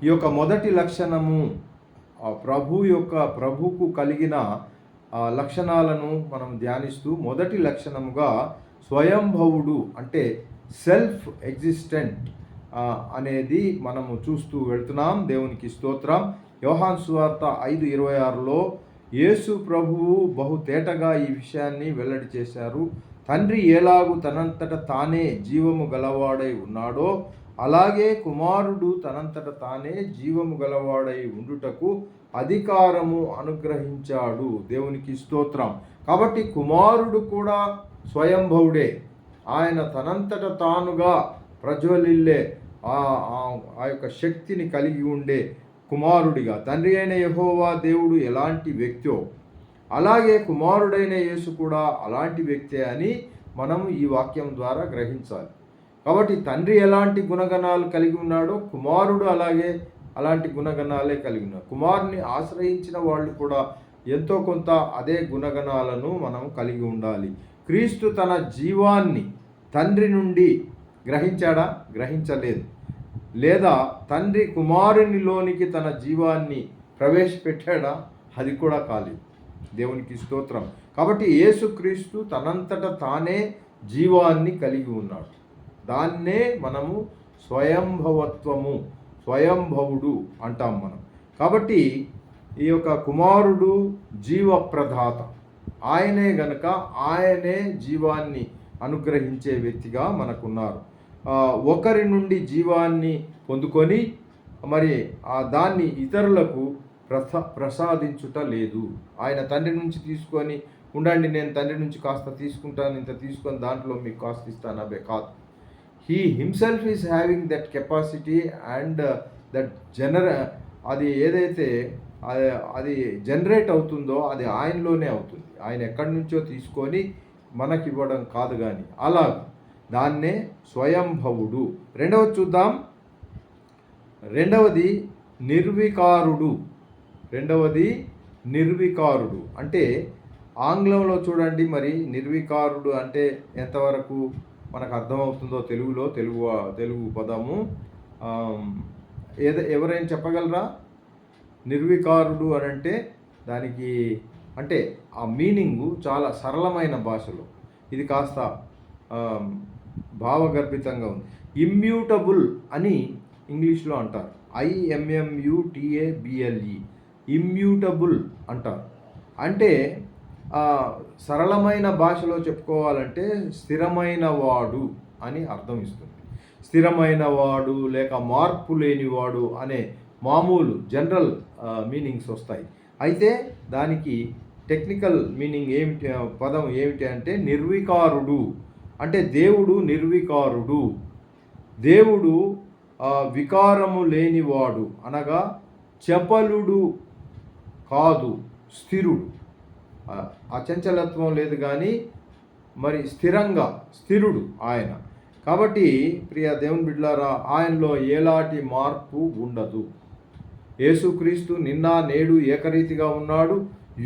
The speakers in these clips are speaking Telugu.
ఈ యొక్క మొదటి లక్షణము ప్రభుకు కలిగిన లక్షణాలను మనం ధ్యానిస్తూ మొదటి లక్షణముగా స్వయంభవుడు అంటే సెల్ఫ్ ఎగ్జిస్టెంట్ అనేది మనము చూస్తూ వెళ్తున్నాం. దేవునికి స్తోత్రం. యోహాను సువార్త 5:26లో యేసు ప్రభువు బహుతేటగా ఈ విషయాన్ని వెల్లడి చేశారు. తండ్రి ఎలాగు తనంతట తానే జీవము గలవాడై ఉన్నాడో అలాగే కుమారుడు తనంతట తానే జీవము గలవాడై ఉండుటకు అధికారము అనుగ్రహించాడు. దేవునికి స్తోత్రం. కాబట్టి కుమారుడు కూడా స్వయంభవుడే. ఆయన తనంతట తానుగా ప్రజ్వలిల్లే ఆ యొక్క శక్తిని కలిగి ఉండే కుమారుడిగా తండ్రి అయిన యెహోవా దేవుడు ఎలాంటి వ్యక్తో అలాగే కుమారుడైన యేసు కూడా అలాంటి వ్యక్తే అని మనము ఈ వాక్యం ద్వారా గ్రహించాలి. కాబట్టి తండ్రి ఎలాంటి గుణగణాలు కలిగి ఉన్నాడో కుమారుడు అలాంటి గుణగణాలే కలిగి ఉన్నాడు. కుమారుని ఆశ్రయించిన వాళ్ళు కూడా ఎంతో కొంత అదే గుణగణాలను మనం కలిగి ఉండాలి. క్రీస్తు తన జీవాన్ని తండ్రి నుండి గ్రహించాడా? గ్రహించలేదు. లేదా తండ్రి కుమారునిలోనికి తన జీవాన్ని ప్రవేశపెట్టాడా? అది కూడా కాలేదు. దేవునికి స్తోత్రం. కాబట్టి యేసుక్రీస్తు తనంతట తానే జీవాన్ని కలిగి ఉన్నాడు. దాన్నే మనము స్వయంభవుడు అంటాం మనం. కాబట్టి ఈ యొక్క కుమారుడు జీవప్రదాత. ఆయనే గనక ఆయనే జీవాన్ని అనుగ్రహించే వ్యక్తిగా మనకున్నారు. ఒకరి నుండి జీవాన్ని పొందుకొని మరి దాన్ని ఇతరులకు ప్రసాదించుట లేదు. ఆయన తండ్రి నుంచి తీసుకొని ఉండండి, నేను తండ్రి నుంచి కాస్త తీసుకుంటాను, ఇంత తీసుకొని దాంట్లో మీకు కాస్త ఇస్తాను, అవే కాదు. He himself is having that capacity and that అది ఏదైతే అది జనరేట్ అవుతుందో అది ఆయనలోనే అవుతుంది. ఆయన ఎక్కడి నుంచో తీసుకొని మనకి ఇవ్వడం కాదు. కానీ అలా దాన్నే స్వయంభవుడు. రెండవది చూద్దాం. రెండవది నిర్వికారుడు అంటే ఆంగ్లంలో చూడండి. మరి నిర్వికారుడు అంటే ఎంతవరకు మనకు అర్థమవుతుందో తెలుగు పదము ఎవరైనా చెప్పగలరా? నిర్వికారుడు అని అంటే దానికి అంటే ఆ మీనింగు చాలా సరళమైన భాషలో ఇది కాస్త భావగర్భితంగా ఉంది. ఇమ్యూటబుల్ అని ఇంగ్లీష్లో అంటారు. IMMUTABLE ఇమ్యూటబుల్ అంటారు. అంటే సరళమైన భాషలో చెప్పుకోవాలంటే స్థిరమైన వాడు అని అర్థం ఇస్తుంది. స్థిరమైన వాడు లేక మార్పు లేనివాడు అనే మామూలు జనరల్ మీనింగ్స్ వస్తాయి. అయితే దానికి టెక్నికల్ మీనింగ్ పదం ఏమిటి అంటే నిర్వికారుడు. అంటే దేవుడు నిర్వికారుడు. దేవుడు వికారము లేనివాడు అనగా చపలుడు కాదు, స్థిరుడు. అచంచలత్వం లేదు కానీ మరి స్థిరుడు ఆయన. కాబట్టి ప్రియ దేవుని బిడ్డలారా, ఆయనలో ఎలాంటి మార్పు ఉండదు. యేసుక్రీస్తు నిన్న నేడు ఏకరీతిగా ఉన్నాడు,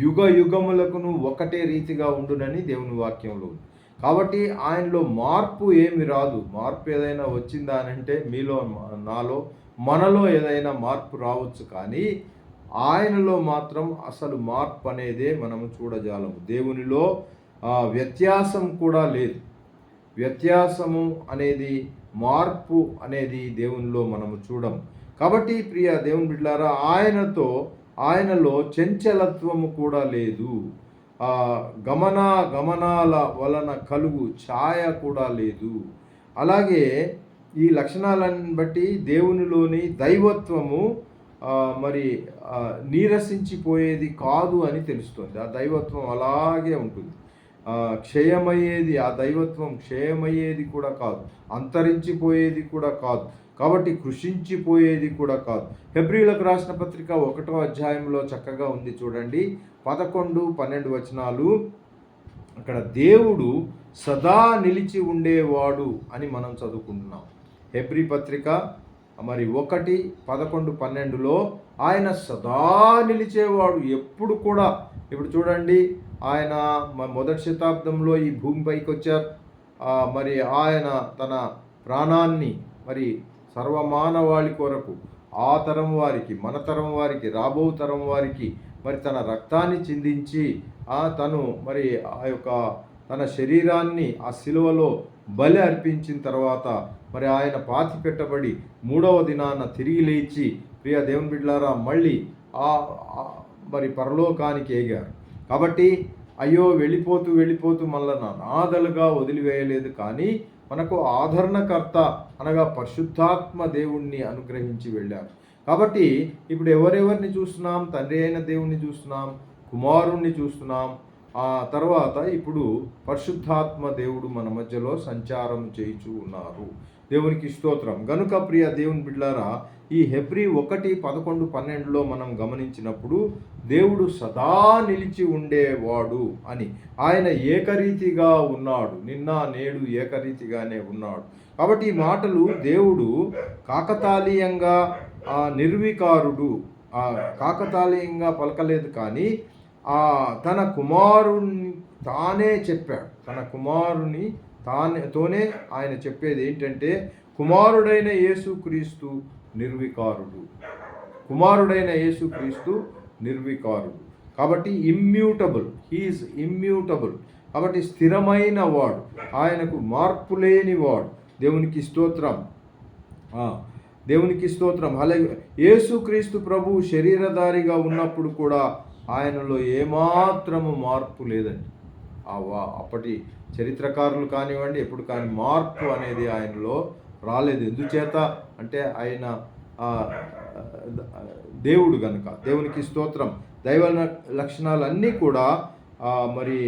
యుగ యుగములకును ఒకటే రీతిగా ఉండునని దేవుని వాక్యంలో ఉంది. కాబట్టి ఆయనలో మార్పు ఏమి రాదు. మార్పు ఏదైనా వచ్చిందా అని అంటే మీలో, నాలో, మనలో ఏదైనా మార్పు రావచ్చు, కానీ ఆయనలో మాత్రం అసలు మార్పు అనేదే మనము చూడజాలము. దేవునిలో వ్యత్యాసం కూడా లేదు. వ్యత్యాసము అనేది, మార్పు అనేది దేవునిలో మనము చూడము. కాబట్టి ప్రియ దేవుని బిడ్డలారా, ఆయనలో చంచలత్వము కూడా లేదు. గమనాల వలన కలుగు ఛాయ కూడా లేదు. అలాగే ఈ లక్షణాలను బట్టి దేవునిలోని దైవత్వము మరి నీరసించిపోయేది కాదు అని తెలుస్తుంది. ఆ దైవత్వం అలాగే ఉంటుంది. క్షయమయ్యేది, ఆ దైవత్వం క్షయమయ్యేది కూడా కాదు, అంతరించిపోయేది కూడా కాదు, కాబట్టి కృషించిపోయేది కూడా కాదు. హెబ్రీయులకు రాసిన పత్రిక 1వ అధ్యాయంలో చక్కగా ఉంది చూడండి, 11-12 వచనాలు. అక్కడ దేవుడు సదా నిలిచి ఉండేవాడు అని మనం చదువుకుంటున్నాం. హెబ్రీ పత్రిక మరి 1:11-12లో ఆయన సదా నిలిచేవాడు, ఎప్పుడు కూడా. ఇప్పుడు చూడండి, ఆయన మొదటి శతాబ్దంలో ఈ భూమిపైకి వచ్చారు. మరి ఆయన తన ప్రాణాన్ని మరి సర్వమానవాళి కొరకు ఆ తరం వారికి, మన తరం వారికి, రాబో తరం వారికి మరి తన రక్తాన్ని చిందించి తను మరి ఆ యొక్క తన శరీరాన్ని ఆ శిలువలో బలి అర్పించిన తర్వాత మరి ఆయన పాతి పెట్టబడి 3వ దినాన తిరిగి లేచి ప్రియ దేవుని బిడ్డలారా మళ్ళీ మరి పరలోకానికి ఎగారు. కాబట్టి అయ్యో వెళ్ళిపోతూ మనల్ని అనాథలుగా వదిలివేయలేదు, కానీ మనకు ఆదరణకర్త అనగా పరిశుద్ధాత్మ దేవుణ్ణి అనుగ్రహించి వెళ్ళారు. కాబట్టి ఇప్పుడు ఎవరెవరిని చూస్తున్నాం? తండ్రి అయిన దేవుణ్ణి చూస్తున్నాం, కుమారుణ్ణి చూస్తున్నాం, ఆ తర్వాత ఇప్పుడు పరిశుద్ధాత్మ దేవుడు మన మధ్యలో సంచారం చేయుచూ ఉన్నారు. దేవునికి స్తోత్రం. గనుక ప్రియ దేవుని బిడ్డలారా, ఈ హెబ్రీ 1:11-12లో మనం గమనించినప్పుడు దేవుడు సదా నిలిచి ఉండేవాడు అని, ఆయన ఏకరీతిగా ఉన్నాడు, నిన్న నేడు ఏకరీతిగానే ఉన్నాడు. కాబట్టి ఈ మాటలు దేవుడు కాకతాళీయంగా నిర్వికారుడు కాకతాళీయంగా పలకలేదు, కానీ తన కుమారుణ్ణి తానే చెప్పాడు. తన కుమారుని తోనే ఆయన చెప్పేది ఏంటంటే, కుమారుడైన యేసుక్రీస్తు నిర్వికారుడు, కుమారుడైన యేసుక్రీస్తు నిర్వికారుడు. కాబట్టి ఇమ్యూటబుల్, హీఈస్ ఇమ్యూటబుల్. కాబట్టి స్థిరమైన వాడు, ఆయనకు మార్పు లేని వాడు. దేవునికి స్తోత్రం, దేవునికి స్తోత్రం. అలాగే యేసుక్రీస్తు ప్రభు శరీరధారిగా ఉన్నప్పుడు కూడా ఆయనలో ఏమాత్రము మార్పు లేదండి. అప్పటి చరిత్రకారులు కానివ్వండి, ఎప్పుడు కానీ మార్పు అనేది ఆయనలో రాలేదు. ఎందుచేత అంటే ఆయన దేవుడు గనుక. దేవునికి స్తోత్రం. దైవ లక్షణాలన్నీ కూడా మరి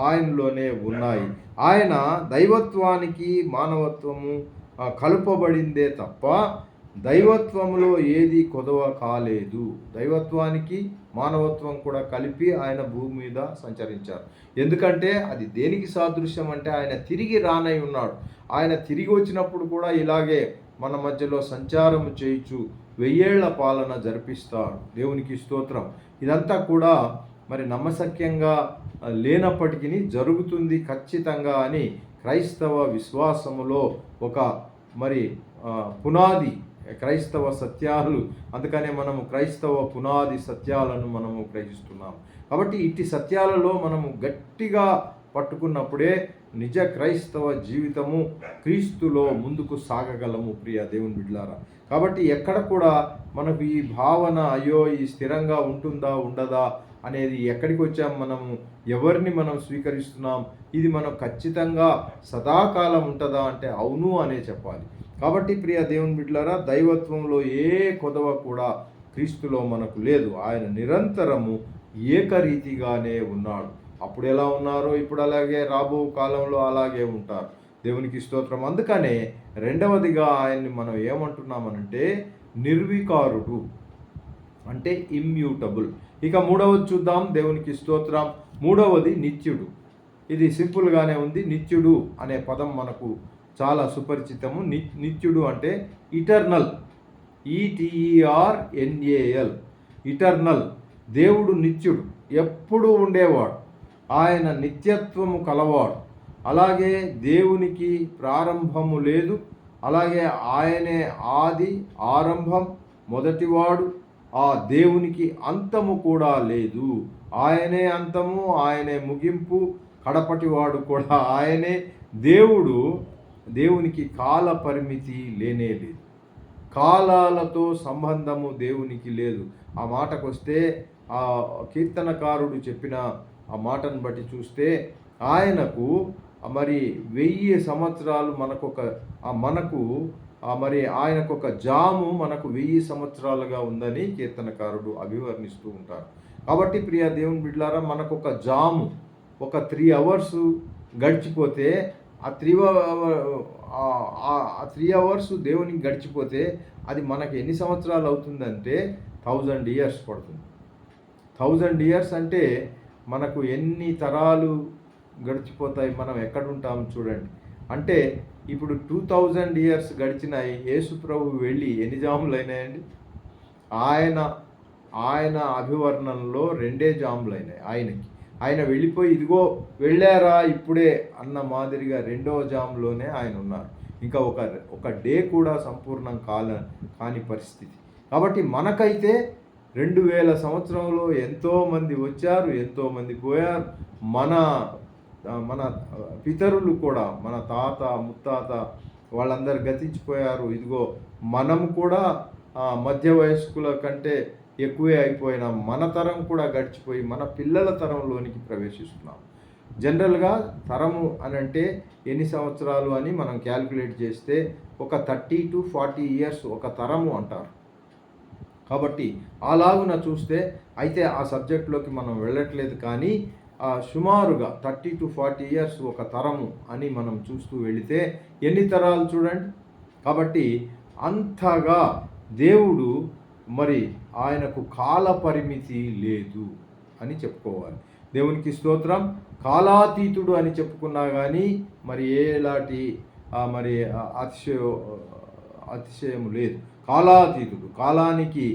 ఆయనలోనే ఉన్నాయి. ఆయన దైవత్వానికి మానవత్వము కలుపబడిందే తప్ప దైవత్వంలో ఏది కొదవ కాలేదు. దైవత్వానికి మానవత్వం కూడా కలిపి ఆయన భూమి మీద సంచరించారు. ఎందుకంటే అది దేనికి సాదృశ్యం అంటే, ఆయన తిరిగి రానై ఉన్నాడు. ఆయన తిరిగి వచ్చినప్పుడు కూడా ఇలాగే మన మధ్యలో సంచారం చేయుచు 1000 ఏళ్ల పాలన జరిపిస్తాడు. దేవునికి స్తోత్రం. ఇదంతా కూడా మరి నమ్మశక్యంగా లేనప్పటికీ జరుగుతుంది ఖచ్చితంగా అని క్రైస్తవ విశ్వాసములో ఒక మరి పునాది, క్రైస్తవ సత్యాలు. అందుకనే మనము క్రైస్తవ పునాది సత్యాలను మనము గ్రహిస్తున్నాం. కాబట్టి ఇట్టి సత్యాలలో మనము గట్టిగా పట్టుకున్నప్పుడే నిజ క్రైస్తవ జీవితము క్రీస్తులో ముందుకు సాగగలము ప్రియ దేవుని బిడ్డలారా. కాబట్టి ఎక్కడ కూడా మనకు ఈ భావన అయ్యో ఈ స్థిరంగా ఉంటుందా ఉండదా అనేది ఎక్కడికి వచ్చాం, మనము ఎవరిని మనం స్వీకరిస్తున్నాం, ఇది మనం ఖచ్చితంగా సదాకాలం ఉంటుందా అంటే అవును అనే చెప్పాలి. కాబట్టి ప్రియ దేవుని బిడ్డలారా, దైవత్వంలో ఏ కొదవ కూడా క్రీస్తులో మనకు లేదు. ఆయన నిరంతరము ఏకరీతిగానే ఉన్నాడు. అప్పుడు ఎలా ఉన్నారో ఇప్పుడు అలాగే, రాబో కాలంలో అలాగే ఉంటారు. దేవునికి స్తోత్రం. అందుకనే రెండవదిగా ఆయన్ని మనం ఏమంటున్నామనంటే నిర్వికారుడు, అంటే ఇమ్యూటబుల్. ఇక మూడవది చూద్దాం. దేవునికి స్తోత్రం. మూడవది నిత్యుడు. ఇది సింపుల్గానే ఉంది. నిత్యుడు అనే పదం మనకు చాలా సుపరిచితము. నిత్యుడు అంటే ఇటర్నల్, ETERNAL, ఇటర్నల్. దేవుడు నిత్యుడు, ఎప్పుడూ ఉండేవాడు, ఆయన నిత్యత్వము కలవాడు. అలాగే దేవునికి ప్రారంభము లేదు, అలాగే ఆయనే ఆది, ఆరంభం, మొదటివాడు. ఆ దేవునికి అంతము కూడా లేదు. ఆయనే అంతము, ఆయనే ముగింపు, కడపటివాడు కూడా ఆయనే. దేవునికి కాల పరిమితి లేనే లేదు, కాలాలతో సంబంధము దేవునికి లేదు. ఆ మాటకు వస్తే ఆ కీర్తనకారుడు చెప్పిన ఆ మాటను బట్టి చూస్తే ఆయనకు మరి 1000 సంవత్సరాలు మనకు మరి ఆయనకొక జాము మనకు 1000 సంవత్సరాలుగా ఉందని కీర్తనకారుడు అభివర్ణిస్తూ ఉంటారు. కాబట్టి ప్రియ దేవుని బిడ్డలారా, మనకొక జాము ఒక 3 అవర్స్ గడిచిపోతే ఆ 3 అవర్స్ దేవునికి గడిచిపోతే అది మనకు ఎన్ని సంవత్సరాలు అవుతుందంటే 1000 ఇయర్స్ పడుతుంది. 1000 ఇయర్స్ అంటే మనకు ఎన్ని తరాలు గడిచిపోతాయి, మనం ఎక్కడుంటాం చూడండి. అంటే ఇప్పుడు 2000 ఇయర్స్ గడిచినాయి, యేసు ప్రభు వెళ్ళి ఎన్ని జాములు అయినాయండి? ఆయన అభివర్ణనలో 2 జాములు అయినాయి. ఆయన వెళ్ళిపోయి ఇదిగో వెళ్ళారా ఇప్పుడే అన్న మాదిరిగా 2వ జాములోనే ఆయన ఉన్నారు. ఇంకా ఒక డే కూడా సంపూర్ణం కాని పరిస్థితి. కాబట్టి మనకైతే 2000 సంవత్సరంలో ఎంతోమంది వచ్చారు, ఎంతోమంది పోయారు. మన మన పితరులు కూడా, మన తాత ముత్తాత వాళ్ళందరూ గతించిపోయారు. ఇదిగో మనము కూడా మధ్య వయస్కుల కంటే ఎక్కువే అయిపోయిన మన తరం కూడా గడిచిపోయి మన పిల్లల తరంలోనికి ప్రవేశిస్తున్నాం. జనరల్గా తరము అని అంటే ఎన్ని సంవత్సరాలు అని మనం క్యాల్కులేట్ చేస్తే ఒక 30 to 40 ఇయర్స్ ఒక తరము అంటారు. కాబట్టి అలాగున చూస్తే అయితే ఆ సబ్జెక్ట్లోకి మనం వెళ్ళట్లేదు, కానీ సుమారుగా 30 to 40 ఇయర్స్ ఒక తరము అని మనం చూస్తూ వెళితే ఎన్ని తరాలు చూడండి. కాబట్టి అంతగా దేవుడు మరి ఆయనకు కాల పరిమితి లేదు అని చెప్పుకోవాలి. దేవునికి స్తోత్రం. కాలాతీతుడు అని చెప్పుకున్నా కానీ మరి ఎలాంటి మరి అతిశయము లేదు. కాలాతీతుడు, కాలానికి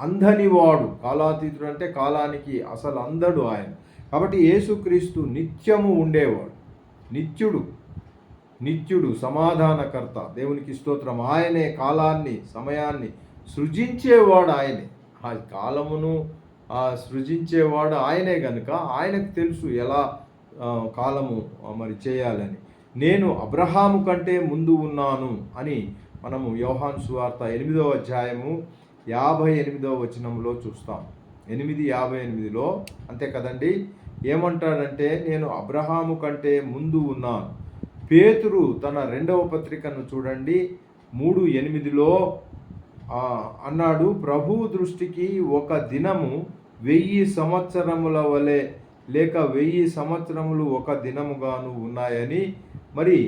అంధనివాడు. కాలాతీతుడు అంటే కాలానికి అసలు అందడు ఆయన. కాబట్టి యేసుక్రీస్తు నిత్యము ఉండేవాడు, నిత్యుడు సమాధానకర్త. దేవునికి స్తోత్రం. ఆయనే కాలాన్ని సమయాన్ని సృజించేవాడు ఆయనే. ఆ కాలమును సృజించేవాడు ఆయనే గనుక ఆయనకు తెలుసు ఎలా కాలము మరి చేయాలని. నేను అబ్రహాము కంటే ముందు ఉన్నాను అని మనము యోహాను సువార్త 8వ అధ్యాయము 58వ వచనంలో చూస్తాం. 8:58లో అంతే కదండి. ఏమంటాడంటే నేను అబ్రహాము కంటే ముందు ఉన్నాను. పేతురు తన 2వ పత్రికను చూడండి 3:8లో అన్నాడు, ప్రభువు దృష్టికి ఒక దినము 1000 సంవత్సరముల వలె లేక 1000 సంవత్సరములు ఒక దినముగాను ఉన్నాయని. మరి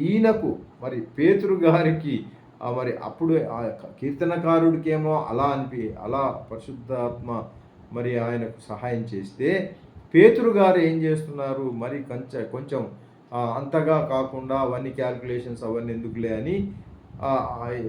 ఈయనకు మరి పేతురు గారికి మరి అప్పుడు కీర్తనకారుడికేమో అలా పరిశుద్ధాత్మ మరి ఆయనకు సహాయం చేస్తే పేతురు గారు ఏం చేస్తున్నారు, మరి కొంచెం అంతగా కాకుండా అవన్నీ క్యాల్కులేషన్స్ అవన్నీ ఎందుకులే అని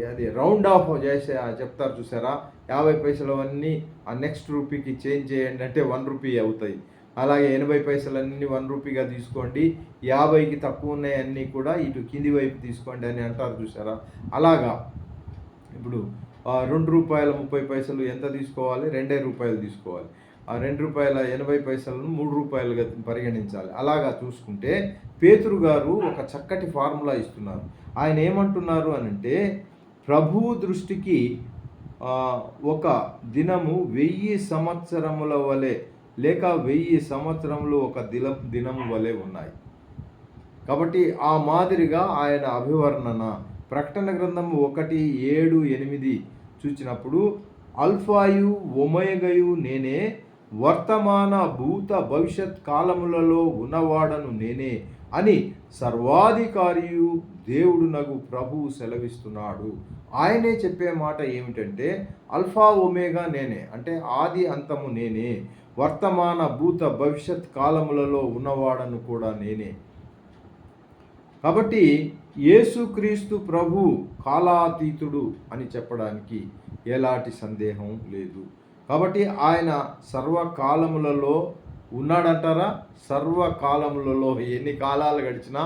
అది రౌండ్ ఆఫ్ చేసే చెప్తారు చూసారా, 50 పైసలవన్నీ ఆ నెక్స్ట్ రూపీకి చేంజ్ చేయండి అంటే 1 రూపీ అవుతాయి. అలాగే 80 పైసలన్నీ 1 రూపీగా తీసుకోండి, 50కి తక్కువ ఉన్నాయన్నీ కూడా ఇటు కింది వైపు తీసుకోండి అని అంటారు చూసారా. అలాగా ఇప్పుడు ₹2.30 ఎంత తీసుకోవాలి, ₹2 తీసుకోవాలి. ఆ ₹2.80 ₹3గా పరిగణించాలి. అలాగా చూసుకుంటే పేతురు గారు ఒక చక్కటి ఫార్ములా ఇస్తున్నారు. ఆయన ఏమంటున్నారు అనంటే ప్రభువు దృష్టికి ఒక దినము 1000 సంవత్సరముల వలె లేక 1000 సంవత్సరములు ఒక దినము వలె ఉన్నాయి. కాబట్టి ఆ మాదిరిగా ఆయన అభివర్ణన ప్రకటన గ్రంథము 1:7-8 చూచినప్పుడు అల్ఫాయు ఒమేగయు నేనే, వర్తమాన భూత భవిష్యత్ కాలములలో ఉన్నవాడను నేనే అని సర్వాధికారియు దేవుడునగు ప్రభువు సెలవిస్తున్నాడు. ఆయనే చెప్పే మాట ఏమిటంటే అల్ఫా ఒమేగా నేనే, అంటే ఆది అంతము నేనే, వర్తమాన భూత భవిష్యత్ కాలములలో ఉన్నవాడను కూడా నేనే. కాబట్టి యేసుక్రీస్తు ప్రభు కాలాతీతుడు అని చెప్పడానికి ఎలాంటి సందేహం లేదు. కాబట్టి ఆయన సర్వకాలములలో ఉన్నాడంటారా, సర్వకాలములలో ఎన్ని కాలాలు గడిచినా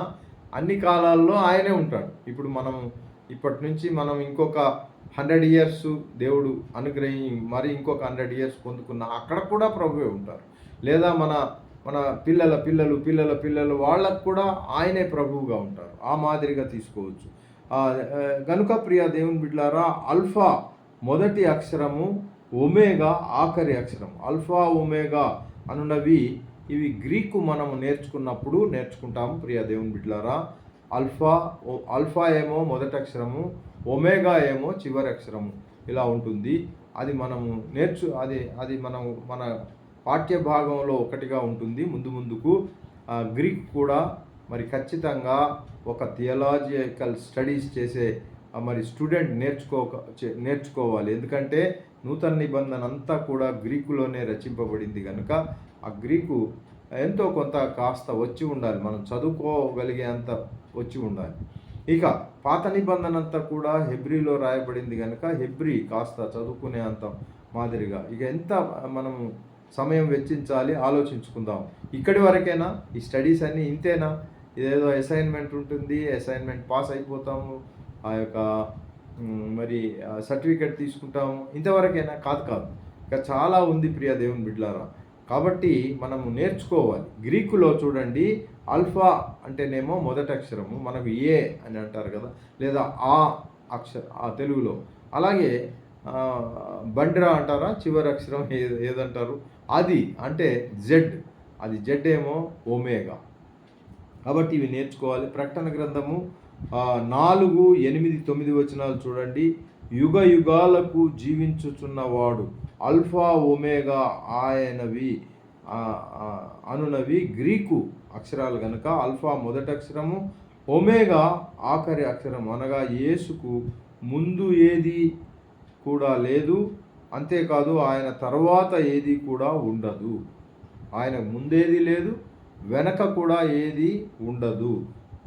అన్ని కాలాల్లో ఆయనే ఉంటాడు. ఇప్పుడు ఇప్పటి నుంచి మనం ఇంకొక 100 ఇయర్స్ దేవుడు అనుగ్రహి మరి ఇంకొక 100 ఇయర్స్ పొందుకున్న అక్కడ కూడా ప్రభువే ఉంటారు. లేదా మన పిల్లలు వాళ్ళకు కూడా ఆయనే ప్రభువుగా ఉంటారు. ఆ మాదిరిగా తీసుకోవచ్చు. గనుక ప్రియ దేవుని బిడ్డలారా, అల్ఫా మొదటి అక్షరము, ఒమేగా ఆఖరి అక్షరం. అల్ఫా ఒమేగా అనున్నవి ఇవి గ్రీకు మనము నేర్చుకుంటాము ప్రియ దేవుని బిడ్డలారా. అల్ఫా ఏమో మొదటి అక్షరము, ఒమేగా ఏమో చివరి అక్షరము, ఇలా ఉంటుంది. అది మనము అది మన పాఠ్య భాగంలో ఒకటిగా ఉంటుంది. ముందుకు గ్రీక్ కూడా మరి ఖచ్చితంగా ఒక థియలాజికల్ స్టడీస్ చేసే మరి స్టూడెంట్ నేర్చుకోవాలి. ఎందుకంటే నూతన నిబంధన అంతా కూడా గ్రీకులోనే రచింపబడింది కనుక ఆ గ్రీకు ఎంతో కొంత కాస్త వచ్చి ఉండాలి, మనం చదువుకోగలిగే అంత వచ్చి ఉండాలి. ఇక పాత నిబంధన అంతా కూడా హెబ్రీలో రాయబడింది కనుక హెబ్రీ కాస్త చదువుకునే అంత మాదిరిగా ఇక ఎంత మనము సమయం వెచ్చించాలి ఆలోచించుకుందాం. ఇక్కడి వరకేనా ఈ స్టడీస్ అన్నీ? ఇంతేనా? ఇదేదో అసైన్మెంట్ ఉంటుంది, అసైన్మెంట్ పాస్ అయిపోతాము, ఆ యొక్క మరి సర్టిఫికెట్ తీసుకుంటాము, ఇంతవరకైనా కాదు కాదు. ఇంకా చాలా ఉంది ప్రియ దేవుని బిడ్డలారా. కాబట్టి మనము నేర్చుకోవాలి. గ్రీకులో చూడండి, ఆల్ఫా అంటేనేమో మొదటి అక్షరము, మనకు ఏ అని అంటారు కదా, లేదా ఆ తెలుగులో. అలాగే బండ్రా అంటారా, చివరి అక్షరం ఏదంటారు, అది అంటే జెడ్, అది జెడ్ ఏమో ఒమేగా. కాబట్టి ఇవి నేర్చుకోవాలి. ప్రకటన గ్రంథము 4, 8, 9 వచనాలు చూడండి. యుగ యుగాలకు జీవించుచున్నవాడు అల్ఫా ఒమేగా ఆయనవి అనునవి గ్రీకు అక్షరాలు కనుక అల్ఫా మొదటి అక్షరము, ఒమేగా ఆఖరి అక్షరం, అనగా యేసుకు ముందు ఏది కూడా లేదు, అంతేకాదు ఆయన తర్వాత ఏది కూడా ఉండదు. ఆయన ముందేది లేదు, వెనక కూడా ఏది ఉండదు.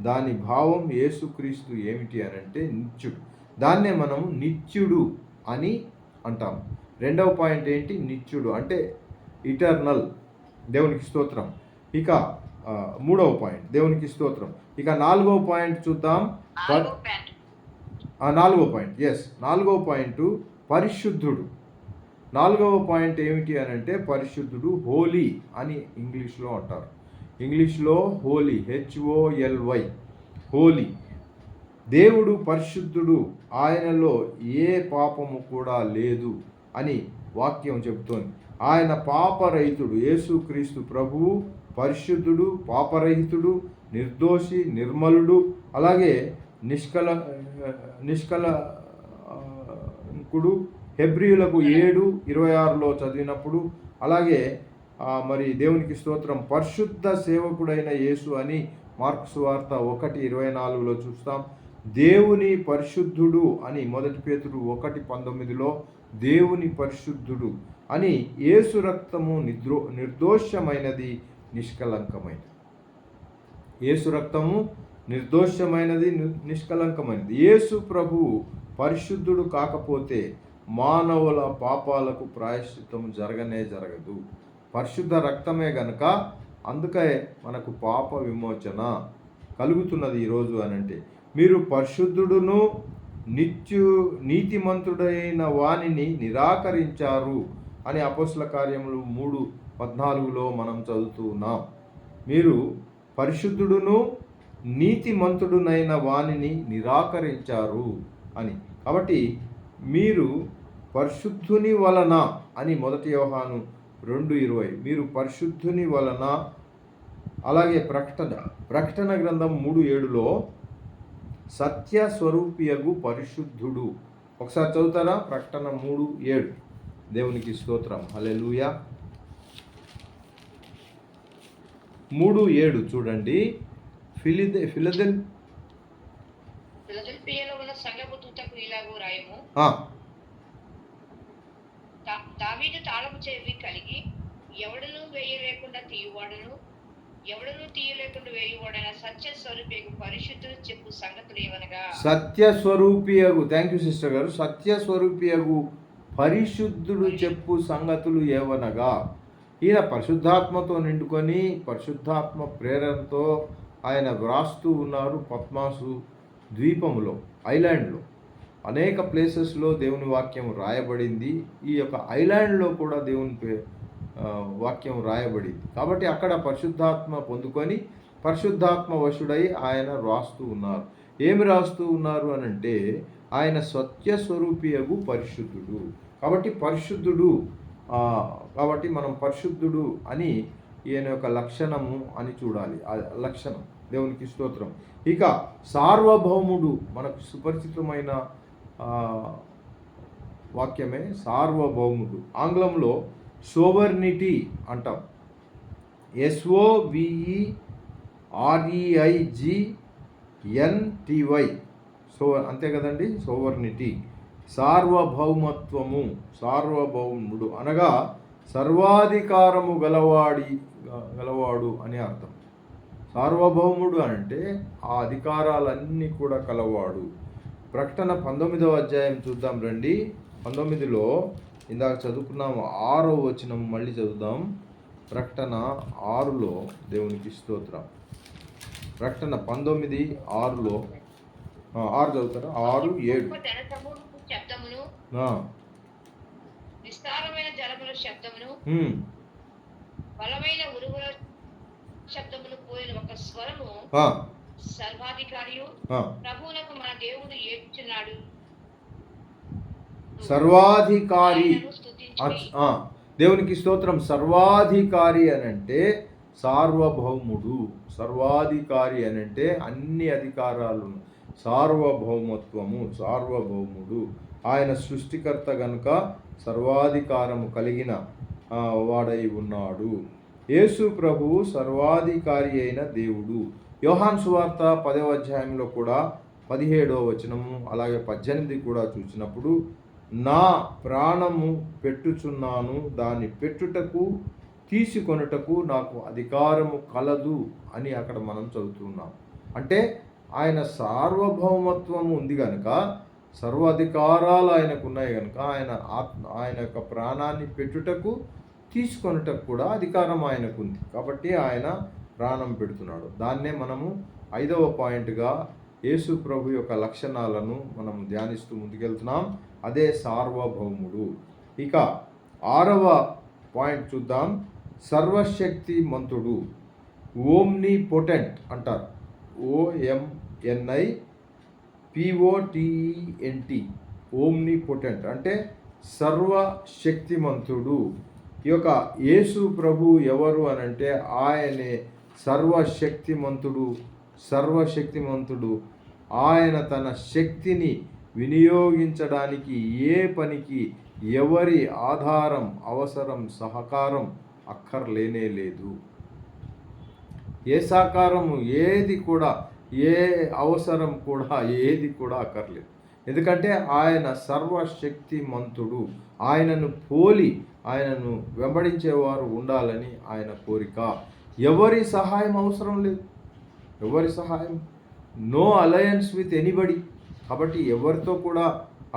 దాని భావం యేసుక్రీస్తు ఏమిటి అని అంటే నిత్యుడు. దాన్నే మనము నిత్యుడు అని అంటాం. రెండవ పాయింట్ ఏంటి? నిత్యుడు అంటే ఇటర్నల్, దేవునికి స్తోత్రం. ఇక మూడవ పాయింట్, దేవునికి స్తోత్రం. ఇక నాలుగవ పాయింట్ చూద్దాం. నాలుగో పాయింట్, నాలుగవ పాయింట్ పరిశుద్ధుడు. నాలుగవ పాయింట్ ఏమిటి అని అంటే పరిశుద్ధుడు, హోలీ అని ఇంగ్లీష్లో అంటారు. ఇంగ్లీష్లో హోలీ, HOLY, హోలీ. దేవుడు పరిశుద్ధుడు, ఆయనలో ఏ పాపము కూడా లేదు అని వాక్యం చెబుతోంది. ఆయన పాపరహితుడు. యేసుక్రీస్తు ప్రభువు పరిశుద్ధుడు, పాపరహితుడు, నిర్దోషి, నిర్మలుడు, అలాగే నిష్కలంకుడు. హెబ్రీయులకు 7:26లో చదివినప్పుడు, అలాగే మరి దేవునికి స్తోత్రం, పరిశుద్ధ సేవకుడైన యేసు అని మార్కు సువార్త 1:24లో చూస్తాం. దేవుని పరిశుద్ధుడు అని 1 పేతురు 1:19లో దేవుని పరిశుద్ధుడు అని. యేసు రక్తము నిర్దోషమైనది, నిష్కలంకమైనది. యేసు రక్తము నిర్దోషమైనది, నిష్కలంకమైనది. యేసు ప్రభువు పరిశుద్ధుడు కాకపోతే మానవుల పాపాలకు ప్రాయశ్చిత్తం జరగదు. పరిశుద్ధ రక్తమే గనక అందుకే మనకు పాప విమోచన కలుగుతున్నది ఈరోజు అని అంటే. మీరు పరిశుద్ధుడును నీతిమంతుడైన వానిని నిరాకరించారు అని అపోస్తల కార్యములు 3:14లో మనం చదువుతూ ఉన్నాం. మీరు పరిశుద్ధుడును నీతిమంతుడునైన వానిని నిరాకరించారు అని. కాబట్టి మీరు పరిశుద్ధుని వలన అని 1 యోహాను 2:20, మీరు పరిశుద్ధుని వలన. అలాగే ప్రకటన గ్రంథం 3:7లో సత్య స్వరూపియగు పరిశుద్ధుడు. ఒకసారి చదువుతారా? ప్రకటన 3:7. దేవునికి స్తోత్రం, హల్లెలూయా. 3:7 చూడండి. ఫిలదెల్ఫియాలో ఉన్న సంఘపు దూతకు ఇలాగూ రాయము, దావీదు తాళము చెవి కలిగి ఎవడను వేయలేకుండా తీయువాడును, ఎవడను తీయలేకుండా వేయువాడైన సత్య స్వరూపియగు పరిశుద్ధుడు చెప్పు సంగతులు ఏవనగా. సత్య స్వరూపియగు, థ్యాంక్ యూ సిస్టర్ గారు. సత్య స్వరూపియగు పరిశుద్ధుడు చెప్పు సంగతులు ఏవనగా. ఈయన పరిశుద్ధాత్మతో నిండుకొని పరిశుద్ధాత్మ ప్రేరణతో ఆయన వ్రాస్తూ ఉన్నారు. పద్మాసు ద్వీపములో, ఐలాండ్లో అనేక ప్లేసెస్లో దేవుని వాక్యం రాయబడింది. ఈ యొక్క ఐలాండ్లో కూడా దేవుని వాక్యం రాయబడింది. కాబట్టి అక్కడ పరిశుద్ధాత్మ పొందుకొని పరిశుద్ధాత్మ వశుడై ఆయన రాస్తూ ఉన్నారు. ఏమి రాస్తూ ఉన్నారు అని అంటే ఆయన సత్య స్వరూపియగు పరిశుద్ధుడు. కాబట్టి పరిశుద్ధుడు, కాబట్టి మనం పరిశుద్ధుడు అని ఈయన యొక్క లక్షణము అని చూడాలి. ఆ లక్షణం, దేవునికి స్తోత్రం. ఇక సార్వభౌముడు, మనకు సుపరిచితమైన వాక్యమే సార్వభౌముడు. ఆంగ్లంలో సోవర్నిటీ అంటాం, SOVEREIGNTY. అంతే కదండి, సోవర్నిటీ, సార్వభౌమత్వము. సార్వభౌముడు అనగా సర్వాధికారము గలవాడు అని అర్థం. సార్వభౌముడు అంటే ఆ అధికారాలన్నీ కూడా కలవాడు. ప్రకటన 19వ అధ్యాయం చూద్దాం రండి. 19లో ఇందాక చదువుకున్నాము, 6వ వచనం మళ్ళీ చదువుదాం. ప్రకటన 6లో దేవునికి స్తోత్రం. ప్రకటన 19:6లో 6 చదువుతారా? 6, 7. గొప్ప జన సమూహపు శబ్దమును, ఆ, విస్తారమైన జలముల శబ్దమును, ఉమ్, బలమైన ఉరుముల శబ్దమును పోలిన ఒక స్వరము ఆ, సర్వాధికారియు ఆ. ప్రభువునకు మన దేవుడు ఏడ్చున్నాడు, సర్వాధికారి. ఆయనను స్తుతించుడి. ఆ, దేవునికి స్తోత్రం. సర్వాధికారి అని అంటే సార్వభౌముడు. సర్వాధికారి అని అంటే అన్ని అధికారాలను, సార్వభౌముడు. ఆయన సృష్టికర్త గనుక సర్వాధికారము కలిగిన వాడై ఉన్నాడు. యేసు ప్రభువు సర్వాధికారి అయిన దేవుడు. యోహాను సువార్త 10వ అధ్యాయంలో కూడా 17వ వచనము అలాగే 18 కూడా చూసినప్పుడు, నా ప్రాణము పెట్టుచున్నాను, దాన్ని పెట్టుటకు తీసుకొనుటకు నాకు అధికారము కలదు అని అక్కడ మనం చదువుతున్నాం. అంటే ఆయన సార్వభౌమత్వం ఉంది కనుక, సర్వాధికారాలు ఆయనకు ఉన్నాయి కనుక ఆయన యొక్క ప్రాణాన్ని పెట్టుటకు తీసుకొనుటకు కూడా అధికారం ఆయనకు ఉంది. కాబట్టి ఆయన ప్రాణం పెడుతున్నాడు. దాన్నే మనము 5వ పాయింట్గా యేసు ప్రభు యొక్క లక్షణాలను మనం ధ్యానిస్తూ ముందుకెళ్తున్నాం. అదే సార్వభౌముడు. ఇక 6వ పాయింట్ చూద్దాం. సర్వశక్తిమంతుడు, ఓమ్ని పొటెంట్ అంటారు. OMNIPOTENT, ఓమ్ని పొటెంట్ అంటే సర్వశక్తిమంతుడు. ఈ యొక్క యేసు ప్రభు ఎవరు అనంటే ఆయనే సర్వశక్తిమంతుడు. ఆయన తన శక్తిని వినియోగించడానికి ఏ పనికి ఎవరి ఆధారం, అవసరం, సహకారం అక్కర్లేనే లేదు. ఏ సహకారము, ఏది కూడా, ఏ అవసరం కూడా, ఏది కూడా అక్కర్లేదు. ఎందుకంటే ఆయన సర్వశక్తిమంతుడు. ఆయనను పోలి, ఆయనను వెంబడించేవారు ఉండాలని ఆయన కోరిక. ఎవరి సహాయం అవసరం లేదు. ఎవరి సహాయం, నో అలయన్స్ విత్ ఎనీబడి. కాబట్టి ఎవరితో కూడా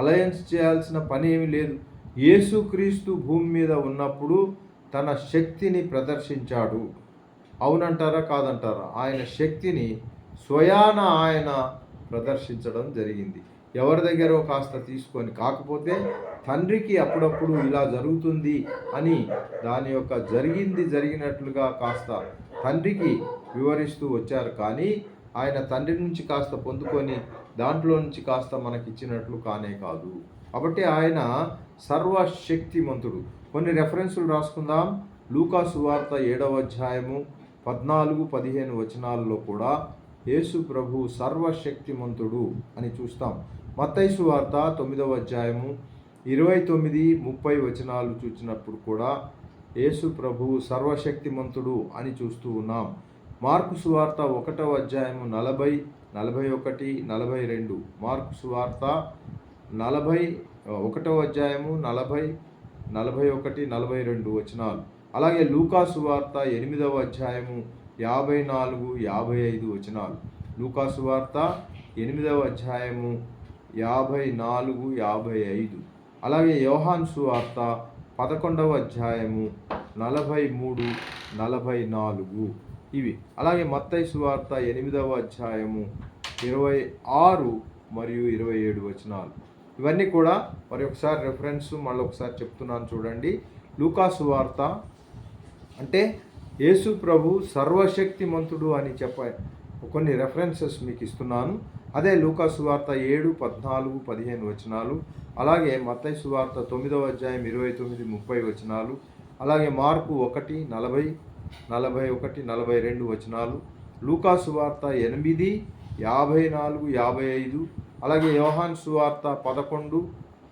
అలయన్స్ చేయాల్సిన పని ఏమీ లేదు. యేసుక్రీస్తు భూమి మీద ఉన్నప్పుడు తన శక్తిని ప్రదర్శించాడు. అవునంటారా కాదంటారా? ఆయన శక్తిని స్వయాన ఆయన ప్రదర్శించడం జరిగింది. ఎవరి దగ్గర కాస్త తీసుకొని, కాకపోతే తండ్రికి అప్పుడప్పుడు ఇలా జరుగుతుంది అని దాని యొక్క జరిగినట్లుగా కాస్త తండ్రికి వివరిస్తూ వచ్చారు. కానీ ఆయన తండ్రి నుంచి కాస్త పొందుకొని దాంట్లో నుంచి కాస్త మనకిచ్చినట్లు కానే కాదు. కాబట్టి ఆయన సర్వశక్తిమంతుడు. కొన్ని రెఫరెన్సులు రాసుకుందాం. లూకా సువార్త 7వ అధ్యాయము 14-15 వచనాల్లో కూడా యేసు ప్రభు సర్వశక్తిమంతుడు అని చూస్తాం. మత్తయి సువార్త 9వ అధ్యాయము 29-30 వచనాలు చూసినప్పుడు కూడా యేసు ప్రభు సర్వశక్తిమంతుడు అని చూస్తూ ఉన్నాం. మార్కు సువార్త 1వ అధ్యాయము 40, 41, 42. మార్కు సువార్త 1వ అధ్యాయము 40, 41, 42 వచనాలు. అలాగే లూకా సువార్త 8వ అధ్యాయము 54, 55 వచనాలు. లూకా సువార్త 8వ అధ్యాయము 54, 55. అలాగే యోహాను సువార్త 11వ అధ్యాయము 43, 44 ఇవి. అలాగే మత్తయి సువార్త 8వ అధ్యాయము 26 మరియు 27 వచనాలు. ఇవన్నీ కూడా మరి ఒకసారి రెఫరెన్స్ మళ్ళీ ఒకసారి చెప్తున్నాను చూడండి. లూకా సువార్త అంటే యేసు ప్రభు సర్వశక్తిమంతుడు అని కొన్ని రెఫరెన్సెస్ మీకు ఇస్తున్నాను. అదే లూకా సువార్త 7, 14, 15 వచనాలు. అలాగే మత్తయి సువార్త 9వ అధ్యాయం 29, 30 వచనాలు. అలాగే మార్కు 1, 40, 41, 42 వచనాలు. లూకా సువార్త 8, 54, 55. అలాగే యోహాను సువార్త 11,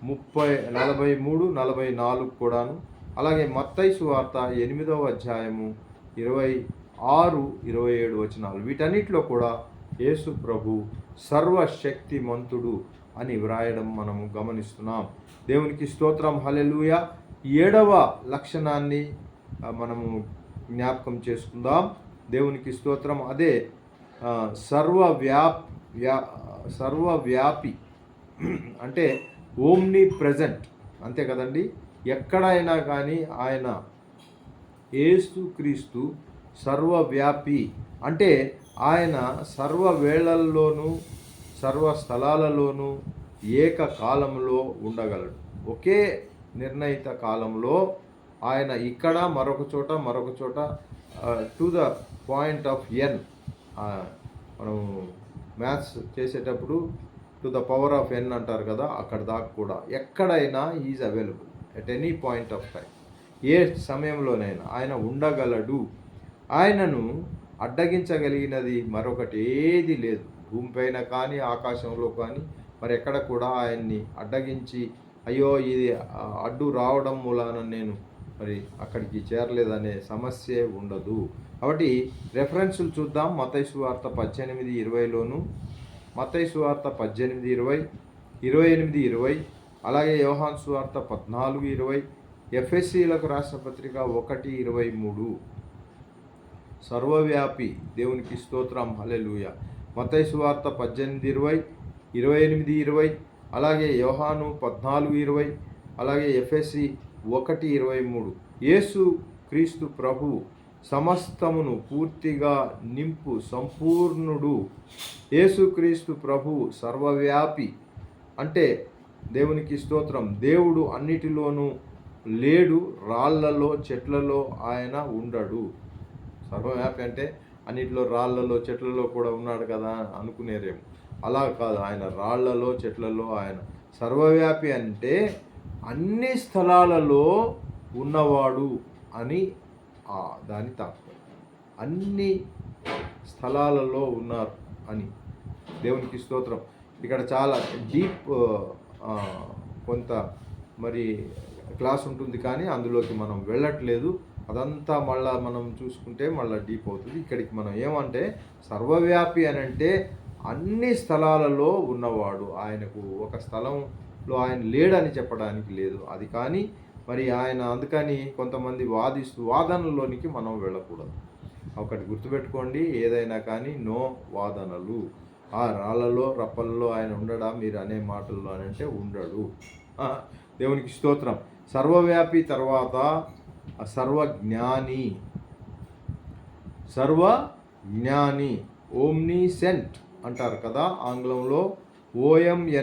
30, 43, 44 కూడాను. అలాగే మత్తయి సువార్త 8వ అధ్యాయము 26, 27 వచనాలు. వీటన్నిటిలో కూడా యేసు ప్రభు సర్వశక్తిమంతుడు అని వ్రాయడం మనము గమనిస్తున్నాం. దేవునికి స్తోత్రం, హల్లెలూయా. 7వ లక్షణాన్ని మనము జ్ఞాపకం చేసుకుందాం. దేవునికి స్తోత్రం. అదే సర్వవ్యాపి అంటే ఓమ్ని ప్రెజెంట్, అంతే కదండి. ఎక్కడైనా కానీ ఆయన యేసుక్రీస్తు సర్వవ్యాపి అంటే ఆయన సర్వ వేళల్లోనూ సర్వ స్థలాలలోనూ ఏకకాలంలో ఉండగలడు. ఒకే నిర్ణయిత కాలంలో ఆయన ఇక్కడ మరొక చోట to the point of n, మనం మ్యాథ్స్ చేసేటప్పుడు to the power of n అంటారు కదా, అక్కడ దాకా కూడా ఎక్కడైనా is available at any point of time. ఏ సమయంలోనైనా ఆయన ఉండగలడు. ఆయనను అడ్డగించగలిగినది మరొకటి ఏది లేదు. భూమిపైన కానీ ఆకాశంలో కానీ మరి ఎక్కడ కూడా ఆయన్ని అడ్డగించి అయ్యో ఇది అడ్డు రావడం మూలాన నేను మరి అక్కడికి చేరలేదనే సమస్యే ఉండదు. కాబట్టి రెఫరెన్సులు చూద్దాం. మత్తయి సువార్త 18:20లోను, మత్తయి సువార్త 18:20, 28:20, అలాగే యోహాను సువార్త 14:20, ఎఫెసీయులకు రాసిన పత్రిక 1:23. సర్వవ్యాపి, దేవునికి స్తోత్రం, హల్లెలూయా. మత్తయి సువార్త 18:20, 28:20, అలాగే యోహాను 14:20, అలాగే ఎఫెసీ 1:23. యేసు క్రీస్తు ప్రభువు సమస్తమును పూర్తిగా నింపు సంపూర్ణుడు. యేసుక్రీస్తు ప్రభువు సర్వవ్యాపి అంటే దేవునికి స్తోత్రం. దేవుడు అన్నిటిలోనూ లేడు. రాళ్లలో చెట్లలో ఆయన ఉండడు. సర్వవ్యాపి అంటే అన్నిటిలో రాళ్లలో చెట్లలో కూడా ఉన్నాడు కదా అనుకునేరేమో. అలా కాదు, ఆయన రాళ్లలో చెట్లలో ఆయన సర్వవ్యాపి అంటే అన్ని స్థలాలలో ఉన్నవాడు అని దాని తాత్పర్యం. అన్ని స్థలాలలో ఉన్నారు అని. దేవునికి స్తోత్రం. ఇక్కడ చాలా డీప్ కొంత మరి క్లాస్ ఉంటుంది, కానీ అందులోకి మనం వెళ్ళట్లేదు. అదంతా మళ్ళా మనం చూసుకుంటే మళ్ళీ డీప్ అవుతుంది. ఇక్కడికి మనం ఏమంటే సర్వవ్యాపి అని అంటే అన్ని స్థలాలలో ఉన్నవాడు. ఆయనకు ఒక స్థలంలో ఆయన లేడని చెప్పడానికి లేదు. అది కానీ మరి ఆయన అందుకని కొంతమంది వాదనలోనికి మనం వెళ్ళకూడదు. ఒకటి గుర్తుపెట్టుకోండి, ఏదైనా కానీ నో వాదనలు. ఆ రాళ్ళలో రప్పలలో ఆయన ఉండడా మీరు అనే మాటల్లో అని అంటే ఉండడు. దేవునికి స్తోత్రం. సర్వవ్యాపి తర్వాత సర్వజ్ఞాని. సర్వజ్ఞాని, ఓమ్నిసెంట్ అంటారు కదా ఆంగ్లంలో. OMNISCIENT,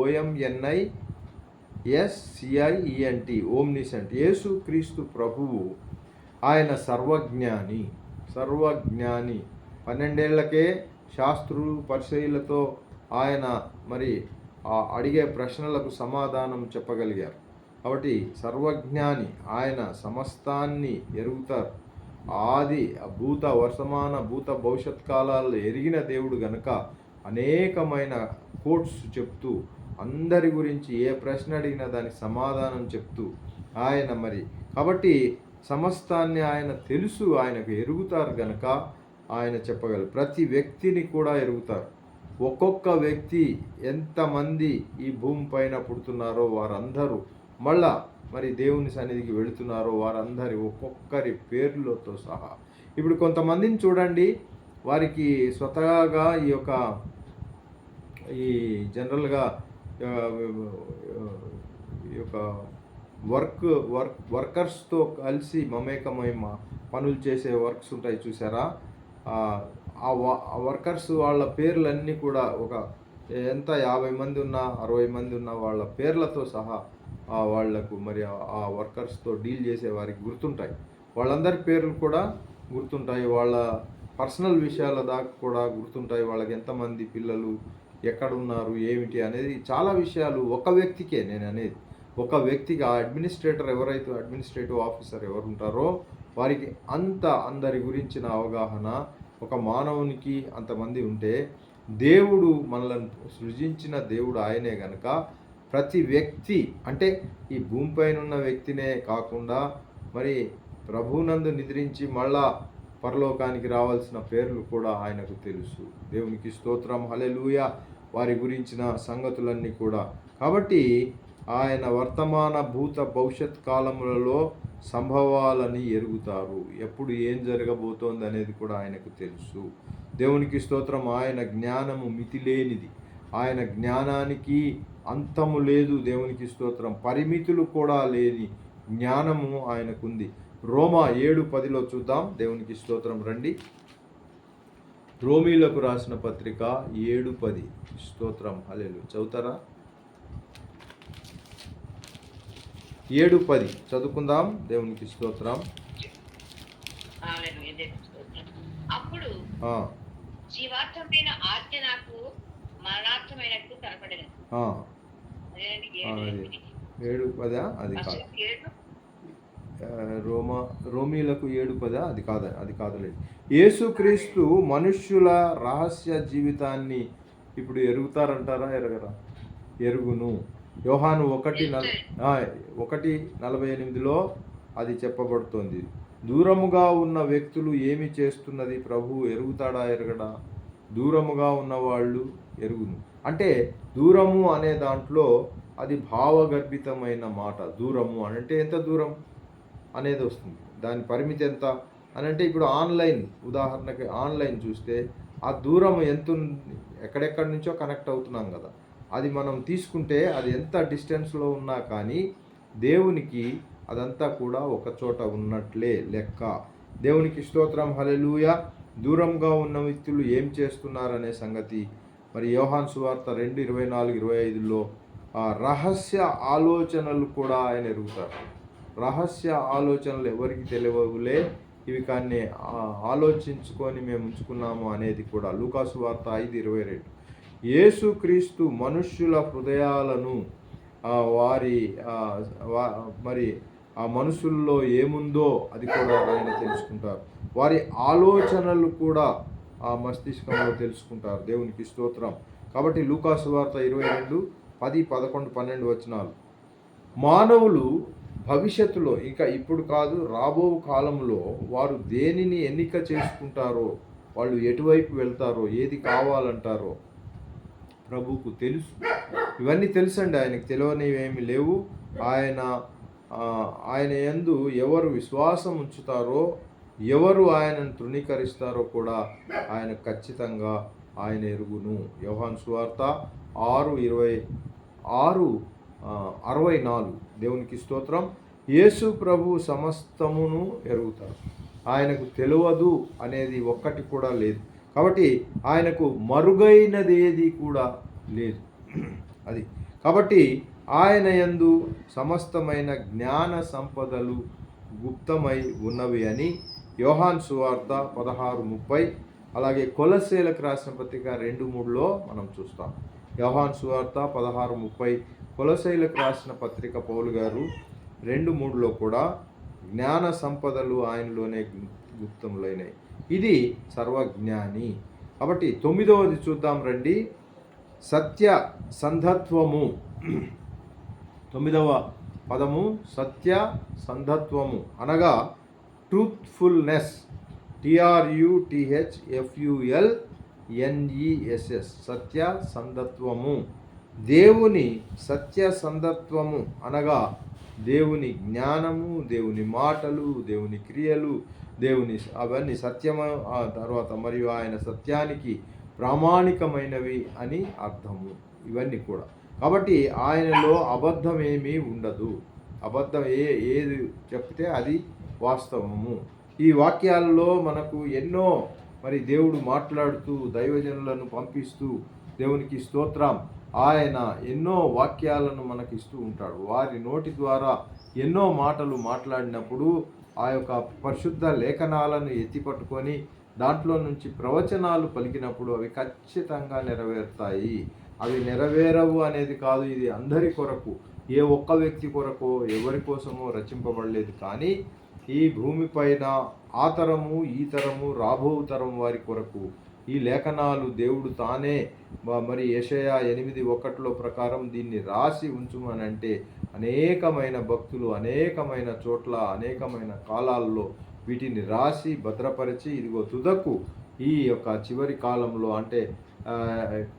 OMNISCIENT, ఓమ్నిసెంట్. యేసు క్రీస్తు ప్రభువు ఆయన సర్వజ్ఞాని. 12 ఏళ్లకే శాస్త్రులు పరిసయ్యులతో ఆయన మరి అడిగే ప్రశ్నలకు సమాధానం చెప్పగలిగారు. కాబట్టి సర్వజ్ఞాని, ఆయన సమస్తాన్ని ఎరుగుతారు. ఆది భూత వర్తమాన భూత భవిష్యత్ కాలాల్లో ఎరిగిన దేవుడు గనుక అనేకమైన కోట్స్ చెప్తూ అందరి గురించి ఏ ప్రశ్న అడిగినా దానికి సమాధానం చెప్తూ ఆయన మరి కాబట్టి సమస్తాన్ని ఆయన తెలుసు, ఆయనకు ఎరుగుతారు గనక ఆయన చెప్పగలరు. ప్రతి వ్యక్తిని కూడా ఎరుగుతారు. ఒక్కొక్క వ్యక్తి ఎంతమంది ఈ భూమి పైన పుడుతున్నారో వారందరూ మళ్ళా మరి దేవుని సన్నిధికి వెళుతున్నారో వారందరి ఒక్కొక్కరి పేర్లతో సహా. ఇప్పుడు కొంతమందిని చూడండి, వారికి స్వతహాగా ఈ జనరల్గా ఈ యొక్క వర్కర్స్తో కలిసి మమేకమై పనులు చేసే వర్క్స్ ఉంటాయి చూసారా. ఆ వర్కర్స్ వాళ్ళ పేర్లన్నీ కూడా ఎంత 50 మంది ఉన్నా 60 మంది ఉన్నా వాళ్ళ పేర్లతో సహా వాళ్లకు మరి ఆ వర్కర్స్తో డీల్ చేసే వారికి గుర్తుంటాయి. వాళ్ళందరి పేర్లు కూడా గుర్తుంటాయి. వాళ్ళ పర్సనల్ విషయాల దాకా కూడా గుర్తుంటాయి. వాళ్ళకి ఎంతమంది పిల్లలు, ఎక్కడున్నారు, ఏమిటి అనేది చాలా విషయాలు ఒక వ్యక్తికే నేను అనేది. ఒక వ్యక్తికి ఆ అడ్మినిస్ట్రేటివ్ ఆఫీసర్ ఎవరు ఉంటారో వారికి అందరి గురించిన అవగాహన ఒక మానవునికి అంతమంది ఉంటే, దేవుడు మనల్ని సృజించిన దేవుడు ఆయనే గనక ప్రతి వ్యక్తి అంటే ఈ భూమిపైన ఉన్న వ్యక్తినే కాకుండా మరి ప్రభువునందు నిద్రించి మళ్ళా పరలోకానికి రావాల్సిన పేర్లు కూడా ఆయనకు తెలుసు. దేవునికి స్తోత్రం, హల్లెలూయా. వారి గురించిన సంగతులన్నీ కూడా. కాబట్టి ఆయన వర్తమాన భూత భవిష్యత్ కాలములలో సంభవాలని ఎరుగుతారు. ఎప్పుడు ఏం జరగబోతోంది అనేది కూడా ఆయనకు తెలుసు. దేవునికి స్తోత్రం. ఆయన జ్ఞానము మితిలేనిది. ఆయన జ్ఞానానికి అంతము లేదు. దేవునికి స్తోత్రం. పరిమితులు కూడా లేని జ్ఞానము ఆయనకుంది. రోమా 7:10 చూద్దాం. దేవునికి స్తోత్రం. రండి, రోమీలకు రాసిన పత్రిక 7:10. స్తోత్రం, హల్లెలూయా. చదువుతారా? 7:10 చదువుకుందాం. దేవునికి స్తోత్రం. హల్లెలూయా, దేవునికి స్తోత్రం. అప్పుడు ఆ, జీవార్థమైన ఆజ్ఞ నాకు మరణార్థమైనట్టు కనపడలేదు. ఆ, అదేనండి, అది 7:10 అది కాదు. అసలు 7 రోమీలకు 7:10 అది కాదులేండి. యేసుక్రీస్తు మనుష్యుల రహస్య జీవితాన్ని ఇప్పుడు ఎరుగుతారంటారా, ఎరగరా? ఎరుగును. యోహాను 1:48లో అది చెప్పబడుతోంది. దూరముగా ఉన్న వ్యక్తులు ఏమి చేస్తున్నది ప్రభు ఎరుగుతాడా, ఎరగడా? దూరముగా ఉన్నవాళ్ళు ఎరుగును. అంటే దూరము అనే దాంట్లో అది భావగర్భితమైన మాట. దూరము అని అంటే ఎంత దూరం అనేది వస్తుంది. దాని పరిమితి ఎంత అని అంటే ఇప్పుడు ఆన్లైన్, ఉదాహరణకి ఆన్లైన్ చూస్తే ఆ దూరం ఎంత ఎక్కడెక్కడి నుంచో కనెక్ట్ అవుతున్నాం కదా, అది మనం తీసుకుంటే అది ఎంత డిస్టెన్స్లో ఉన్నా కానీ దేవునికి అదంతా కూడా ఒక చోట ఉన్నట్లే లెక్క. దేవునికి స్తోత్రం, హల్లెలూయా. దూరంగా ఉన్న వ్యక్తులు ఏం చేస్తున్నారనే సంగతి మరి యోహాను సువార్త 2:24-25లో ఆ రహస్య ఆలోచనలు కూడా ఆయన ఎరుగుతారు. రహస్య ఆలోచనలు ఎవరికి తెలియవులే, ఇవి కానీ ఆలోచించుకొని మేము ఉంచుకున్నాము అనేది కూడా లూకాసు వార్త 5:22. యేసుక్రీస్తు మనుష్యుల హృదయాలను వారి మరి ఆ మనుషుల్లో ఏముందో అది కూడా ఆయన తెలుసుకుంటారు. వారి ఆలోచనలు కూడా ఆ మస్తిష్కంలో తెలుసుకుంటారు. దేవునికి స్తోత్రం. కాబట్టి లూకాసు వార్త 22:10, 11, 12 వచనాలు. మానవులు భవిష్యత్తులో, ఇంకా ఇప్పుడు కాదు, రాబో కాలంలో వారు దేనిని ఎన్నిక చేసుకుంటారో, వాళ్ళు ఎటువైపు వెళ్తారో, ఏది కావాలంటారో ప్రభువుకు తెలుసు. ఇవన్నీ తెలుసండి ఆయనకు. తెలియనివి ఏమి లేవు. ఆయన యందు ఎవరు విశ్వాసం ఉంచుతారో, ఎవరు ఆయనను తృణీకరిస్తారో కూడా ఆయన ఖచ్చితంగా ఆయన ఎరుగును. యోహాను సువార్త 6:64. దేవునికి స్తోత్రం. యేసు ప్రభు సమస్తమును ఎరుగుతారు. ఆయనకు తెలియదు అనేది ఒక్కటి కూడా లేదు. కాబట్టి ఆయనకు మరుగైనదేది కూడా లేదు. అది కాబట్టి ఆయన యందు సమస్తమైన జ్ఞాన సంపదలు గుప్తమై ఉన్నవి అని యోహాను సువార్త 16:30, అలాగే కొలస్సీలకు రాసిన పత్రిక 2:3లో మనం చూస్తాం. యోహాను సువార్త 16:30, కొలస్సీలకు రాసిన పత్రిక పౌలు గారు 2:3లో కూడా జ్ఞాన సంపదలు ఆయనలోనే గుప్తములైనవి. ఇది సర్వజ్ఞాని. కాబట్టి 9వది చూద్దాం రండి. సత్య సంధత్వము. 9వ పదము సత్య సంధత్వము అనగా ట్రూత్ఫుల్నెస్. TRUTHFULNESS. సత్య సంధత్వము. దేవుని సత్య సంధత్వము అనగా దేవుని జ్ఞానము, దేవుని మాటలు, దేవుని క్రియలు, దేవుని అవన్నీ సత్యము. ఆ తర్వాత మరియు ఆయన సత్యానికి ప్రామాణికమైనవి అని అర్థము. ఇవన్నీ కూడా. కాబట్టి ఆయనలో అబద్ధం ఏమీ ఉండదు. అబద్ధం ఏది చెప్తే అది వాస్తవము. ఈ వాక్యాలలో మనకు ఎన్నో మరి దేవుడు మాట్లాడుతూ దైవజనులను పంపిస్తూ, దేవునికి స్తోత్రం, ఆయన ఎన్నో వాక్యాలను మనకి ఇస్తూ ఉంటాడు. వారి నోటి ద్వారా ఎన్నో మాటలు మాట్లాడినప్పుడు ఆ యొక్క పరిశుద్ధ లేఖనాలను ఎత్తిపట్టుకొని దాంట్లో నుంచి ప్రవచనాలు పలికినప్పుడు అవి ఖచ్చితంగా నెరవేరుతాయి. అవి నెరవేరవు అనేది కాదు, ఇది అందరి కొరకు, ఏ ఒక్క వ్యక్తి కొరకో ఎవరి కోసమో రచింపబడలేదు. కానీ ఈ భూమిపైన ఆ తరము, ఈ తరము, రాబో తరం వారి కొరకు ఈ లేఖనాలు దేవుడు తానే మరి యెషయా 8:1 ప్రకారం దీన్ని రాసి ఉంచుమనంటే అనేకమైన భక్తులు అనేకమైన చోట్ల అనేకమైన కాలాల్లో వీటిని రాసి భద్రపరిచి ఇదిగో తుదకు ఈ యొక్క చివరి కాలంలో అంటే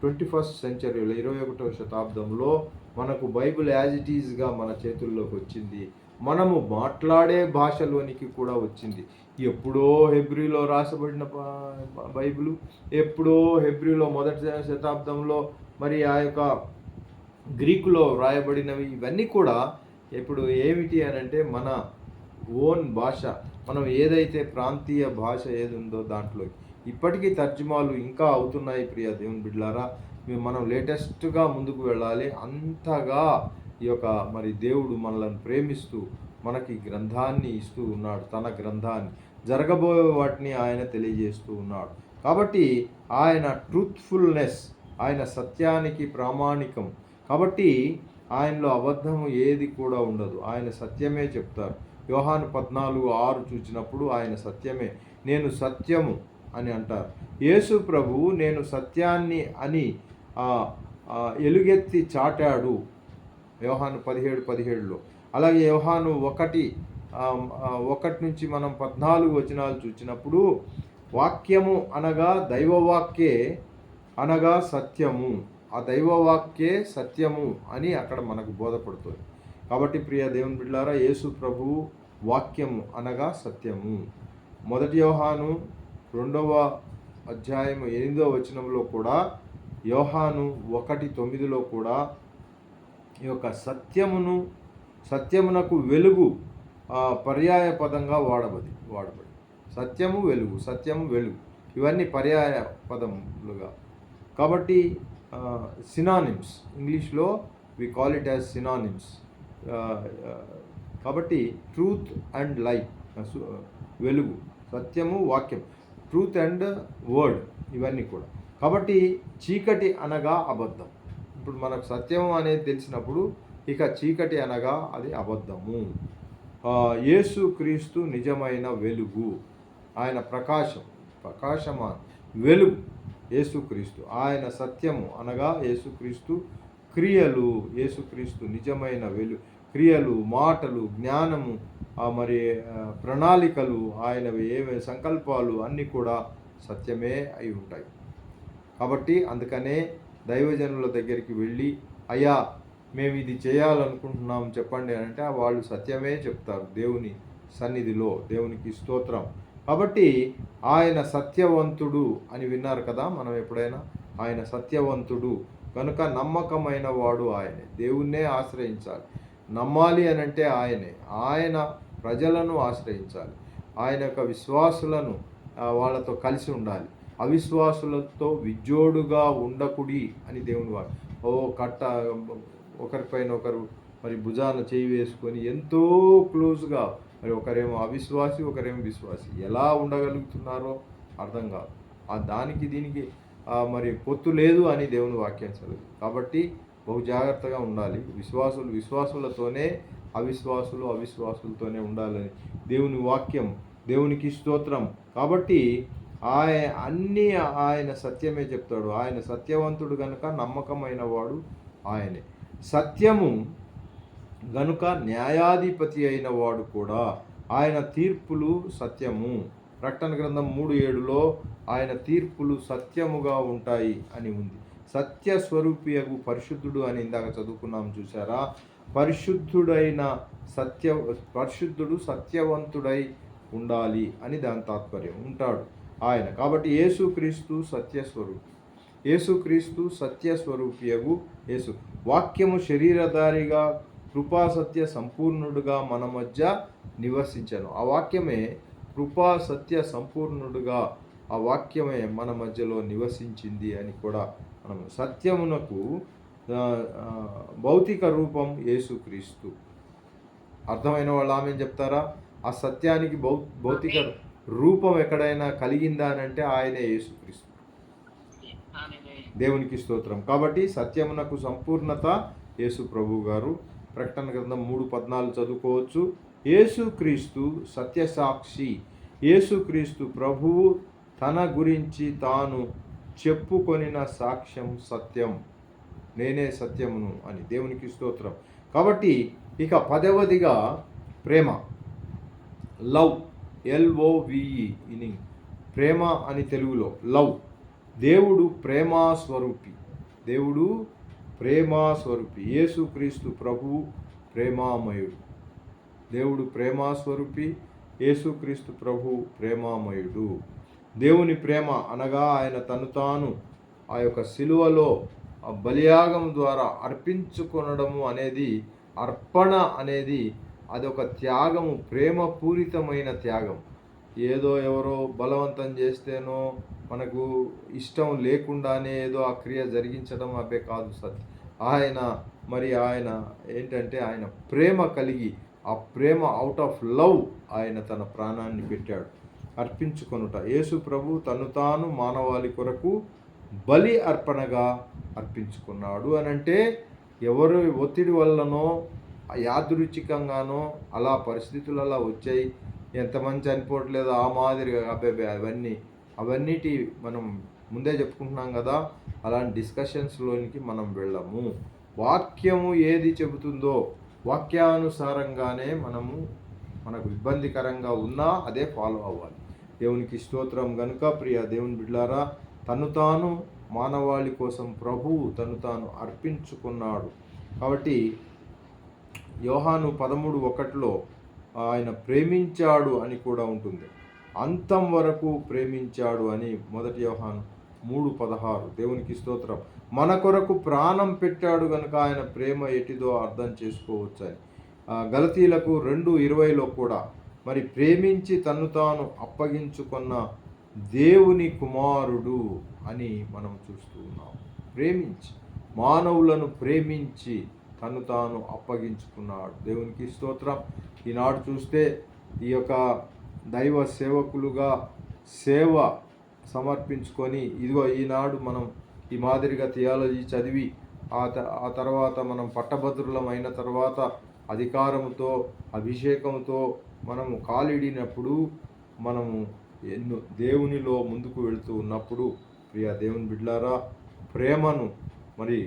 21st సెంచరీలో 21వ శతాబ్దంలో మనకు బైబిల్ యాజ్ ఇట్ ఈజ్గా మన చేతుల్లోకి వచ్చింది. మనము మాట్లాడే భాషలోనికి కూడా వచ్చింది. ఎప్పుడో హెబ్రీలో రాసబడిన బైబిలు, ఎప్పుడో హెబ్రీలో మొదటి శతాబ్దంలో మరి ఆ యొక్క గ్రీకులో రాయబడినవి, ఇవన్నీ కూడా ఇప్పుడు ఏమిటి అని అంటే మన ఓన్ భాష, మనం ఏదైతే ప్రాంతీయ భాష ఏది ఉందో దాంట్లో ఇప్పటికీ తర్జుమాలు ఇంకా అవుతున్నాయి ప్రియ దేవుని బిడ్డలారా. మనం లేటెస్ట్గా ముందుకు వెళ్ళాలి. అంతగా ఈ యొక్క మరి దేవుడు మనల్ని ప్రేమిస్తూ మనకి గ్రంథాన్ని ఇస్తూ ఉన్నాడు. తన గ్రంథాన్ని జరగబోయే వాటిని ఆయన తెలియజేస్తూ ఉన్నాడు. కాబట్టి ఆయన ట్రూత్ఫుల్నెస్, ఆయన సత్యానికి ప్రామాణికం. కాబట్టి ఆయనలో అబద్ధము ఏది కూడా ఉండదు. ఆయన సత్యమే చెప్తారు. యోహాను 14:6 చూసినప్పుడు ఆయన సత్యమే, నేను సత్యము అని అంటారు. యేసు ప్రభువు నేను సత్యాన్ని అని ఎలుగెత్తి చాటాడు యోహాను 17:17లో. అలాగే యోహాను 1 నుంచి మనం 14 వచనాలు చూసినప్పుడు వాక్యము అనగా దైవవాక్యే అనగా సత్యము, ఆ దైవవాక్యే సత్యము అని అక్కడ మనకు బోధపడుతుంది. కాబట్టి ప్రియ దేవుని బిడ్డలారా, యేసు ప్రభువు వాక్యము అనగా సత్యము. 1 యోహాను 2:8 వచనంలో కూడా, యోహాను 1:9లో కూడా ఈ యొక్క సత్యమునకు వెలుగు పర్యాయ పదంగా వాడబడి సత్యము వెలుగు, సత్యము వెలుగు, ఇవన్నీ పర్యాయ పదములుగా. కాబట్టి సినానిమ్స్, ఇంగ్లీష్లో we call it as synonyms. కాబట్టి ట్రూత్ అండ్ లైట్, వెలుగు, సత్యము, వాక్యం, ట్రూత్ అండ్ వర్డ్, ఇవన్నీ కూడా. కాబట్టి చీకటి అనగా అబద్ధం. ఇప్పుడు మనకు సత్యము అనేది తెలిసినప్పుడు ఇక చీకటి అనగా అది అబద్ధము. యేసు క్రీస్తు నిజమైన వెలుగు, ఆయన ప్రకాశమా వెలుగు యేసుక్రీస్తు. ఆయన సత్యము అనగా యేసుక్రీస్తు క్రియలు, యేసుక్రీస్తు నిజమైన క్రియలు, మాటలు, జ్ఞానము, మరి ప్రణాళికలు, ఆయనవి ఏమే సంకల్పాలు అన్నీ కూడా సత్యమే అయి ఉంటాయి. కాబట్టి అందుకనే దైవజనుల దగ్గరికి వెళ్ళి, అయ్యా మేము ఇది చేయాలనుకుంటున్నాం చెప్పండి అని అంటే వాళ్ళు సత్యమే చెప్తారు దేవుని సన్నిధిలో. దేవునికి స్తోత్రం. కాబట్టి ఆయన సత్యవంతుడు అని విన్నారు కదా మనం ఎప్పుడైనా. ఆయన సత్యవంతుడు కనుక నమ్మకమైన వాడు ఆయనే. దేవుణ్ణే ఆశ్రయించాలి. నమ్మాలి అని అంటే ఆయన ప్రజలను ఆశ్రయించాలి. ఆయన యొక్క విశ్వాసులను వాళ్ళతో కలిసి ఉండాలి. అవిశ్వాసులతో విజ్జోడుగా ఉండకుడి అని దేవుని వాడు. ఒకరిపైన ఒకరు మరి భుజాన చేయి వేసుకొని ఎంతో క్లోజ్గా, మరి ఒకరేమో అవిశ్వాసి, ఒకరేమో విశ్వాసి, ఎలా ఉండగలుగుతున్నారో అర్థం కాదు. దానికి దీనికి మరి పొత్తు లేదు అని దేవుని వాక్యం చదువు. కాబట్టి బహు జాగ్రత్తగా ఉండాలి. విశ్వాసులతోనే, అవిశ్వాసులతోనే ఉండాలని దేవుని వాక్యం. దేవునికి స్తోత్రం. కాబట్టి ఆయన సత్యమే చెప్తాడు. ఆయన సత్యవంతుడు గనుక నమ్మకమైన వాడు ఆయనే. సత్యము గనుక న్యాయాధిపతి అయిన వాడు కూడా. ఆయన తీర్పులు సత్యము. ప్రకటన గ్రంథం 3:7లో ఆయన తీర్పులు సత్యముగా ఉంటాయి అని ఉంది. సత్య స్వరూపియగు పరిశుద్ధుడు అని ఇందాక చదువుకున్నాం చూసారా. పరిశుద్ధుడు సత్యవంతుడై ఉండాలి అని దాని తాత్పర్యం. ఉంటాడు ఆయన. కాబట్టి యేసుక్రీస్తు సత్యస్వరూపి. యేసుక్రీస్తు సత్యస్వరూపియగు యేసు వాక్యము శరీరధారిగా కృపా సత్య సంపూర్ణుడుగా మన మధ్య నివసించను. ఆ వాక్యమే కృపా సత్య సంపూర్ణుడుగా, ఆ వాక్యమే మన మధ్యలో నివసించింది అని కూడా మనం. సత్యమునకు భౌతిక రూపం యేసుక్రీస్తు. అర్థమైన వాళ్ళు ఆమె చెప్తారా? ఆ సత్యానికి భౌతిక రూపం ఎక్కడైనా కలిగిందా అని అంటే ఆయనే యేసుక్రీస్తు. దేవునికి స్తోత్రం. కాబట్టి సత్యమునకు సంపూర్ణత యేసు ప్రభు గారు. ప్రకటన గ్రంథం 3:14 చదువుకోవచ్చు. యేసుక్రీస్తు సత్యసాక్షి. యేసుక్రీస్తు ప్రభువు తన గురించి తాను చెప్పుకొనిన సాక్ష్యం సత్యం. నేనే సత్యమును అని. దేవునికి స్తోత్రం. కాబట్టి ఇక 10వదిగా ప్రేమ, లవ్, LOVE ఇనింగ్, ప్రేమ అని తెలుగులో లవ్. దేవుడు ప్రేమాస్వరూపి. యేసుక్రీస్తు ప్రభువు ప్రేమామయుడు. దేవుడు ప్రేమాస్వరూపి, యేసుక్రీస్తు ప్రభువు ప్రేమామయుడు. దేవుని ప్రేమ అనగా ఆయన తను తాను ఆ యొక్క శిలువలో ఆ బలియాగం ద్వారా అర్పించుకొనడము అనేది, అర్పణ అనేది అదొక త్యాగము, ప్రేమపూరితమైన త్యాగం. ఏదో ఎవరో బలవంతం చేస్తేనో మనకు ఇష్టం లేకుండానే ఏదో ఆ క్రియ జరిగించడం అబ్బే కాదు సత్ ఆయన ఆయన ఏంటంటే ఆయన ప్రేమ కలిగి ఆ ప్రేమ అవుట్ ఆఫ్ లవ్ ఆయన తన ప్రాణాన్ని పెట్టాడు. అర్పించుకొనుట, యేసు ప్రభు తను తాను మానవాళి కొరకు బలి అర్పణగా అర్పించుకున్నాడు అని అంటే ఎవరు ఒత్తిడి వల్లనో యాదృచ్ఛికంగానో అలా పరిస్థితులు అలా వచ్చాయి, ఎంతమంది చనిపోవట్లేదు ఆ మాదిరిగా అబ్బాయి అవన్నిటి మనం ముందే చెప్పుకుంటున్నాం కదా. అలాంటి డిస్కషన్స్లోనికి మనం వెళ్ళము. వాక్యము ఏది చెబుతుందో వాక్యానుసారంగానే మనకు ఇబ్బందికరంగా ఉన్నా అదే ఫాలో అవ్వాలి. దేవునికి స్తోత్రం. గనుక ప్రియ దేవుని బిడ్డలారా, తను తాను మానవాళి కోసం ప్రభువు తను తాను అర్పించుకున్నాడు. కాబట్టి యోహాను 13:1 ఆయన ప్రేమించాడు అని కూడా ఉంటుంది. అంతం వరకు ప్రేమించాడు అని 1 యోహాను 3:16. దేవునికి స్తోత్రం. మన కొరకు ప్రాణం పెట్టాడు కనుక ఆయన ప్రేమ ఎటిదో అర్థం చేసుకోవచ్చని. గలతీలకు 2:20 కూడా మరి ప్రేమించి తన్ను తాను అప్పగించుకున్న దేవుని కుమారుడు అని మనం చూస్తూ ఉన్నాం. ప్రేమించి మానవులను ప్రేమించి తను తాను అప్పగించుకున్నాడు. దేవునికి స్తోత్రం. ఈనాడు చూస్తే ఈ యొక్క దైవ సేవకులుగా సేవ సమర్పించుకొని ఇదిగో ఈనాడు మనం ఈ మాదిరిగా థియాలజీ చదివి ఆ తర్వాత మనం పట్టభద్రులం అయిన తర్వాత అధికారంతో అభిషేకంతో మనము కాలిడినప్పుడు మనము ఎన్నో దేవునిలో ముందుకు వెళుతూ ఉన్నప్పుడు ప్రియ దేవుని బిడ్డలారా, ప్రేమను మరి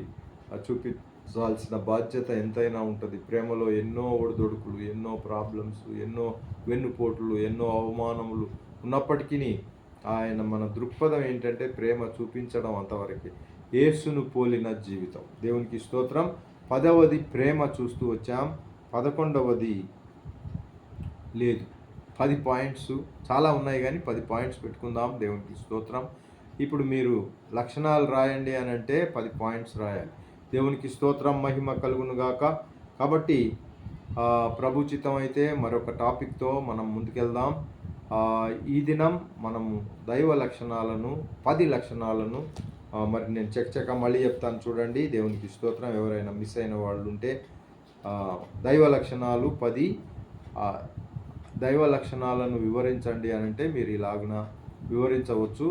చూపించాల్సిన బాధ్యత ఎంతైనా ఉంటుంది. ప్రేమలో ఎన్నో ఒడిదొడుకులు, ఎన్నో ప్రాబ్లమ్స్, ఎన్నో వెన్నుపోట్లు, ఎన్నో అవమానములు ఉన్నప్పటికీ ఆయన మన దృక్పథం ఏంటంటే ప్రేమ చూపించడం అంతవరకే. యేసును పోలిన జీవితం. దేవునికి స్తోత్రం. 10వది ప్రేమ చూస్తూ వచ్చాం. 11వది లేదు. 10 పాయింట్స్ చాలా ఉన్నాయి కానీ 10 పాయింట్స్ పెట్టుకుందాం. దేవునికి స్తోత్రం. ఇప్పుడు మీరు లక్షణాలు రాయండి అని అంటే 10 పాయింట్స్ రాయాలి. దేవునికి స్తోత్రం. మహిమ కలుగును గాక. కాబట్టి ప్రభుచితం అయితే మరొక టాపిక్తో మనం ముందుకెళ్దాం. ఈ దినం మనము దైవ లక్షణాలను 10 లక్షణాలను మరి నేను చక్క మళ్ళీ చెప్తాను చూడండి. దేవునికి స్తోత్రం. ఎవరైనా మిస్ అయిన వాళ్ళు ఉంటే దైవ లక్షణాలు 10 దైవ లక్షణాలను వివరించండి అని అంటే మీరు ఇలాగున వివరించవచ్చు.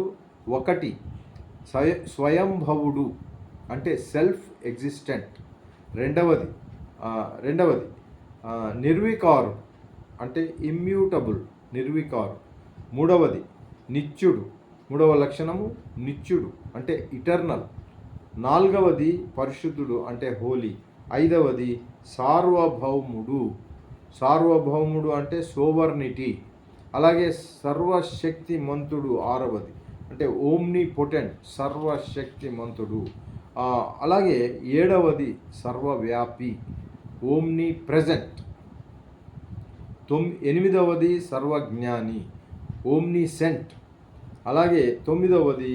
1 స్వయంభవుడు అంటే సెల్ఫ్ ఎగ్జిస్టెంట్. రెండవది నిర్వికారు అంటే ఇమ్యూటబుల్, నిర్వికారు. 3వది నిత్యుడు. 3వ లక్షణము నిత్యుడు అంటే ఇటర్నల్. 4వది పరిశుద్ధుడు అంటే హోలీ. 5వది సార్వభౌముడు. సార్వభౌముడు అంటే సోవర్నిటీ. అలాగే సర్వశక్తిమంతుడు 6వది అంటే ఓమ్ని పొటెంట్, సర్వశక్తిమంతుడు. అలాగే 7వది సర్వవ్యాపి, ఓమ్ని ప్రెజెంట్. 8వది సర్వజ్ఞాని, ఓమ్ని సెంట్. అలాగే 9వది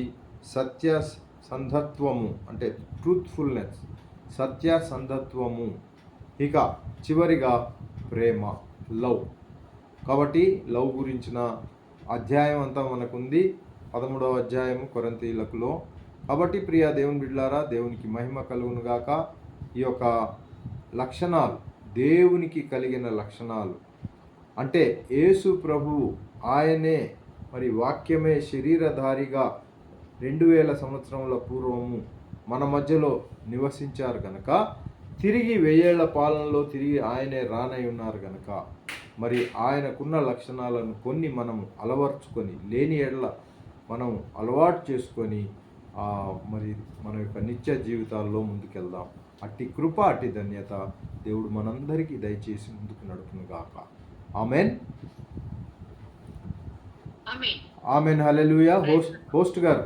సత్యసంధత్వము అంటే ట్రూత్ఫుల్నెస్, సత్యసంధత్వము. ఇక చివరిగా ప్రేమ, లవ్. కాబట్టి లవ్ గురించిన అధ్యాయం అంతా మనకుంది 13వ అధ్యాయము కొరింథీయులలో. కాబట్టి ప్రియ దేవుని బిడ్డలారా, దేవునికి మహిమ కలుగును గాక. ఈ యొక్క లక్షణాలు దేవునికి కలిగిన లక్షణాలు అంటే యేసు ప్రభువు ఆయనే మరి వాక్యమే శరీరధారిగా 2000 సంవత్సరముల పూర్వము మన మధ్యలో నివసించారు కనుక, తిరిగి 1000 ఏళ్ల పాలనలో తిరిగి ఆయనే రానై ఉన్నారు కనుక మరి ఆయనకున్న లక్షణాలను కొన్ని మనం అలవర్చుకొని, లేని ఎడల మనం అలవాటు చేసుకొని మరి మన యొక్క నిత్య జీవితాల్లో ముందుకెళ్దాం. అట్టి కృప, అట్టి ధన్యత దేవుడు మనందరికీ దయచేసి ముందుకు నడుపును గాక. ఆమెన్. ఆమెన్. హల్లెలూయా. హోస్ట్ గారు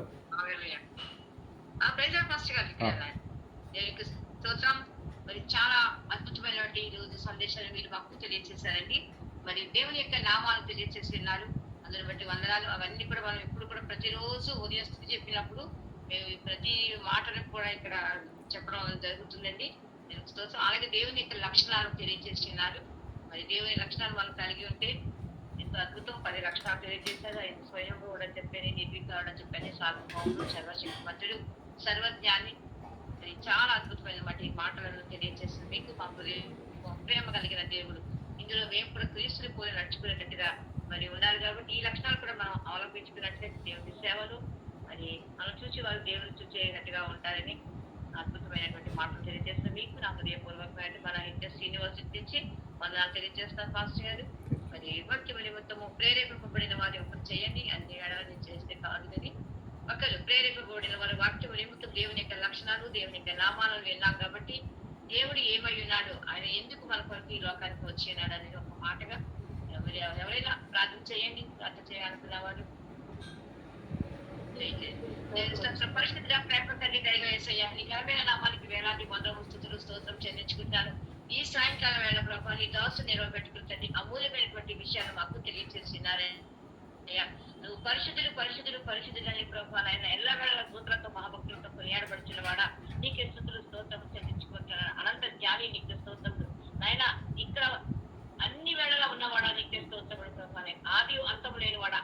మరి చాలా అద్భుతమైనటువంటి ఈరోజు సందేశాలు మీరు మాకు తెలియజేశారండి. మరి దేవుని యొక్క నామాలు తెలియజేసి ఉన్నారు. అందుని బట్టి వందనాలు. అవన్నీ కూడా మనం ఎప్పుడు కూడా ప్రతిరోజు ఉదయం స్థితి చెప్పినప్పుడు మేము ప్రతి మాటను కూడా ఇక్కడ చెప్పడం జరుగుతుందండి. అలాగే దేవుని యొక్క లక్షణాలు తెలియజేస్తున్నారు. మరి దేవుని లక్షణాలు మనం కలిగి ఉంటే ఎంతో అద్భుతం 10 లక్షణాలు తెలియజేశారు. ఆయన స్వయంభూవుడు అని చెప్పని, నిర్వికారుడు అని చెప్పని, సార్వభౌముడు, సర్వశక్తిమంతుడు, సర్వజ్ఞాని. మరి చాలా అద్భుతమైన మాట ఈ మాటలను తెలియజేస్తుంది. మీకు మా ప్రేమ కలిగిన దేవుడు. ఇందులో మేము కూడా క్రీస్తుని పోలి నడుచుకునేటట్టుగా మరి ఉన్నారు కాబట్టి ఈ లక్షణాలు కూడా మనం అవలంబించుకున్నట్లయితే దేవుని సేవలు మరి మనం చూసి వారు దేవుని చూసేటట్టుగా ఉంటారని అద్భుతమైనటువంటి మాటలు తెలియజేస్తాం. మీకు నా హృదయపూర్వకమైన మన ఇండస్ట్రీ యూనివర్సిటీ నుంచి వందనాలు తెలియజేస్తాను పాస్టర్ గారు. మరి వాక్యం నిమిత్తము ప్రేరేపింపబడిన వారి ఒకరు చేయండి, అన్ని ఏడాది చేస్తే కాదు కానీ ఒకరు ప్రేరేపింపబడిన వారి వాక్యం నిమిత్తం దేవుని యొక్క లక్షణాలు, దేవుని యొక్క నామాలను విన్నాం కాబట్టి దేవుడు ఏమై ఉన్నాడు, ఆయన ఎందుకు మన కొరకు ఈ లోకానికి వచ్చి ఉన్నాడు అనేది ఒక మాటగా ఎవరైనా ప్రార్థన చేయండి. ప్రార్థన చేయాలనుకున్న వారు పరిస్థితిగా ప్రేమ తండ్రి దయచేయ నీ ఘనమైన నామానికి వేలాది వందల స్తుతులు స్తోత్రం చెల్లించుకుంటాను. ఈ సాయంకాలం వేళ ప్రభావ నీ దాసు నిలవబెట్టుకుంటుంది అమూల్యమైనటువంటి విషయాలు మాకు తెలియజేస్తున్నారే. నువ్వు పరిశుద్ధులు పరిశుద్ధులు పరిశుద్ధులు అని ప్రభావ ఆయన ఎల్ల వేళ సూత్రంతో మహాభక్తులతో కొనియాడబడుతున్న వాడా నీకే స్తుతులు స్తోత్రం చెల్లించుకుంటున్నాను. అనంత జ్ఞాని నీకు స్తోత్రములు నాయన. ఇక్కడ అన్ని వేళలా ఉన్నవాడా నీకే స్తోత్రములు ప్రభావ. ఆది అంతము లేని వాడా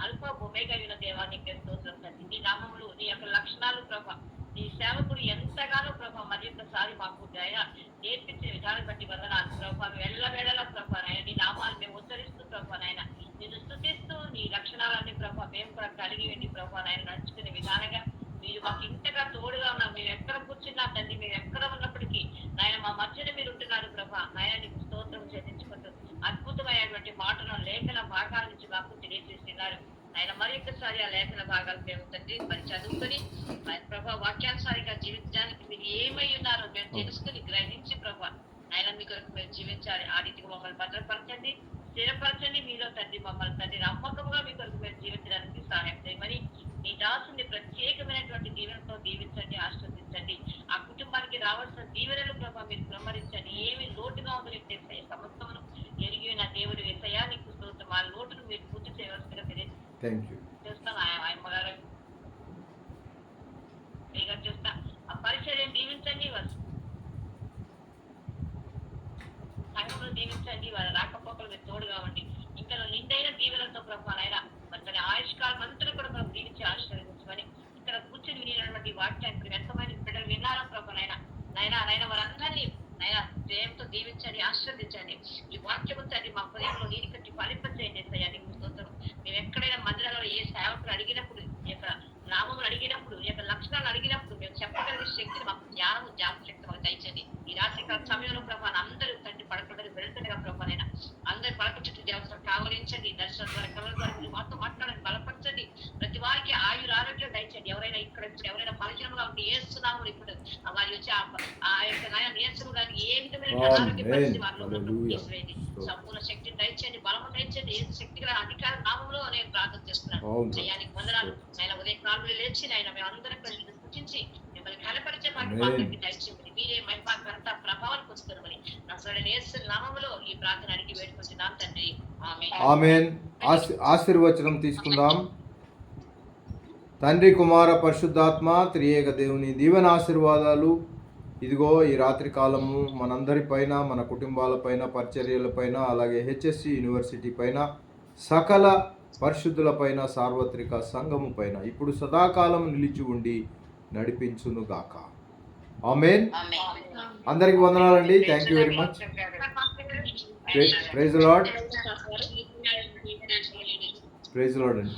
అల్ప ఒమేగా అయిన దేవా నీకే స్తోత్రం తండ్రి. నీ నామములు నీ యొక్క లక్షణాలు ప్రభా నీ సేవకుడు ఎంతగానో ప్రభా మరి ఒక్కసారి మాకు దయ నేర్పించే విధానం బట్టి వందనాలు ప్రభా. ఎల్ల వేళలా ప్రభా నాయన నీ నామాలు మేము ఉచ్చరిస్తూ ప్రభా నాయన నిన్ను స్తుతిస్తూ నీ లక్షణాలన్నీ ప్రభా మేము కూడా కలిగి ఉండి ప్రభా నాయన నడుచుకునే విధానంగా మీరు మాకు ఇంతగా తోడుగా ఉన్నారు. మేము ఎక్కడ కూర్చున్నా తండ్రి, మేము ఎక్కడ ఉన్నప్పటికీ నాయన మా మధ్యన మీరు ఉంటున్నారు ప్రభా నాయన. నీకు స్తోత్రం చెల్లించుకుంటూ అద్భుతమైనటువంటి మాటలను లేఖన భాగాల నుంచి మాకు తెలియజేస్తున్నారు ఆయన. మరి ఒక్కసారి ఆ లేఖన భాగాలు మేము తండ్రి మరి చదువుకొని ప్రభా వాక్యానుసారిగా జీవించడానికి మీరు ఏమై ఉన్నారో మేము తెలుసుకుని గ్రహించి ప్రభా ఆయన మీ కొరకు మేము జీవించాలి. ఆ రీతికి మమ్మల్ని భద్రపరచండి, స్థిరపరచండి. మీలో తండ్రి మమ్మల్ని తండ్రి నమ్మకంగా మీ కొరకు మేము జీవించడానికి సహాయం చేయమని మీ దాసుని ప్రత్యేకమైనటువంటి దీవెనతో దీవించండి, ఆశీర్వదించండి. ఆ కుటుంబానికి రావాల్సిన దీవెనలు ప్రభావ మీరు బ్రహ్మరించండి. ఏమి లోటుగా ఉందో మీకు తెలిసే సమస్తమును ఎరిగి నా దేవుడు వేసయ్యా నీకు స్తోత్రం. ఆ లోటును మీరు పూర్తి చేయవలసిందిగా తెలియజేస్తాను. అమ్మగారు చూస్తా ఆ పరిచర్యను దీవించండి, సంఘమును దీవించండి. వారి రాకపోకలు మీరు తోడుగా ఉండి ఇంకా నిండైన దీవెనలతో ప్రభావ నాయన మరి తన ఆయుష్కాలం అంతా కూడా మనం దీవించి ఆశీర్వదించమని ఇక్కడ కూర్చొని వినేటువంటి వాక్యాన్ని ఎంతమంది బిడ్డలు విన్నారో ప్రభావ నాయన నాయన వారందరినీ నాయన ప్రేమతో దీవించండి, ఆశీర్వదించండి. ఈ వాక్యము తండ్రి మా హృదయంలో నీరు కట్టి ఫలింపచేయండి నీకు స్తోత్రం. మేము ఎక్కడైనా మందిరాలలో ఏ సేవకులు అడిగినప్పుడు ఈ యొక్క నామములు అడిగినప్పుడు ఈ యొక్క లక్షణాలు అడిగినప్పుడు మేము చెప్పగలిగే శక్తిని మాకు జ్ఞానము శక్తి మాకు దయచండి. ఈ రాత్రికాల సమయంలో ప్రభావం అందరూ తండ్రి పడకుండా వెళ్తుండగా ప్రభావైనా అందరి పడక చుట్టూ దేవస్థానం కావలించండి. దర్శనం ద్వారా కవల ద్వారా మీరు మాతో మాట్లాడండి, బలపరచండి. ప్రతి వారికి ఆయుర ఆరోగ్యం దయచండి. ఎవరైనా ఇక్కడ ఇప్పుడు ఎవరైనా పరిచయంగా ఉంటే ఏస్తున్నాము ఇప్పుడు వారి వచ్చి ఆ యొక్క నాయన నీరసము కానీ ఏ విధమైన అనారోగ్య పరిస్థితి వారిలో తీసివేయండి. సంపూర్ణ శక్తిని దయచేయండి, బలము దయచేయండి. ఏ శక్తి గల అధికార నామంలో నేను ప్రార్థన చేస్తున్నాను. జయానికి వందనాలు ఆయన. ఉదయం కాలంలో లేచి ఆయన మేము అందరం కలిసి సూచించి మిమ్మల్ని కనపరిచే మాకు దయచేయండి. మీరే మహిమ ఘనత ప్రభావాలు పొందుతారని నజరేయుడైన యేసు నామములో ఈ ప్రార్థన అడిగి వేడుకుంటున్నాం తండ్రి. ఆమేన్. ఆశీర్వచనం తీసుకుందాం. తండ్రి కుమార పరిశుద్ధాత్మ త్రియేక దేవుని దీవెన ఆశీర్వాదాలు ఇదిగో ఈ రాత్రి కాలము మనందరి పైన, మన కుటుంబాలపైన, పరిచర్యలపైన, అలాగే హెచ్ఎస్సి యూనివర్సిటీ పైన, సకల పరిశుద్ధులపైన, సార్వత్రిక సంఘము పైన ఇప్పుడు సదాకాలం నిలిచి ఉండి నడిపించును గాక. ఆమేన్. అందరికి వందనాలండి. Thank you very much. Praise lord. Praise lord అండి.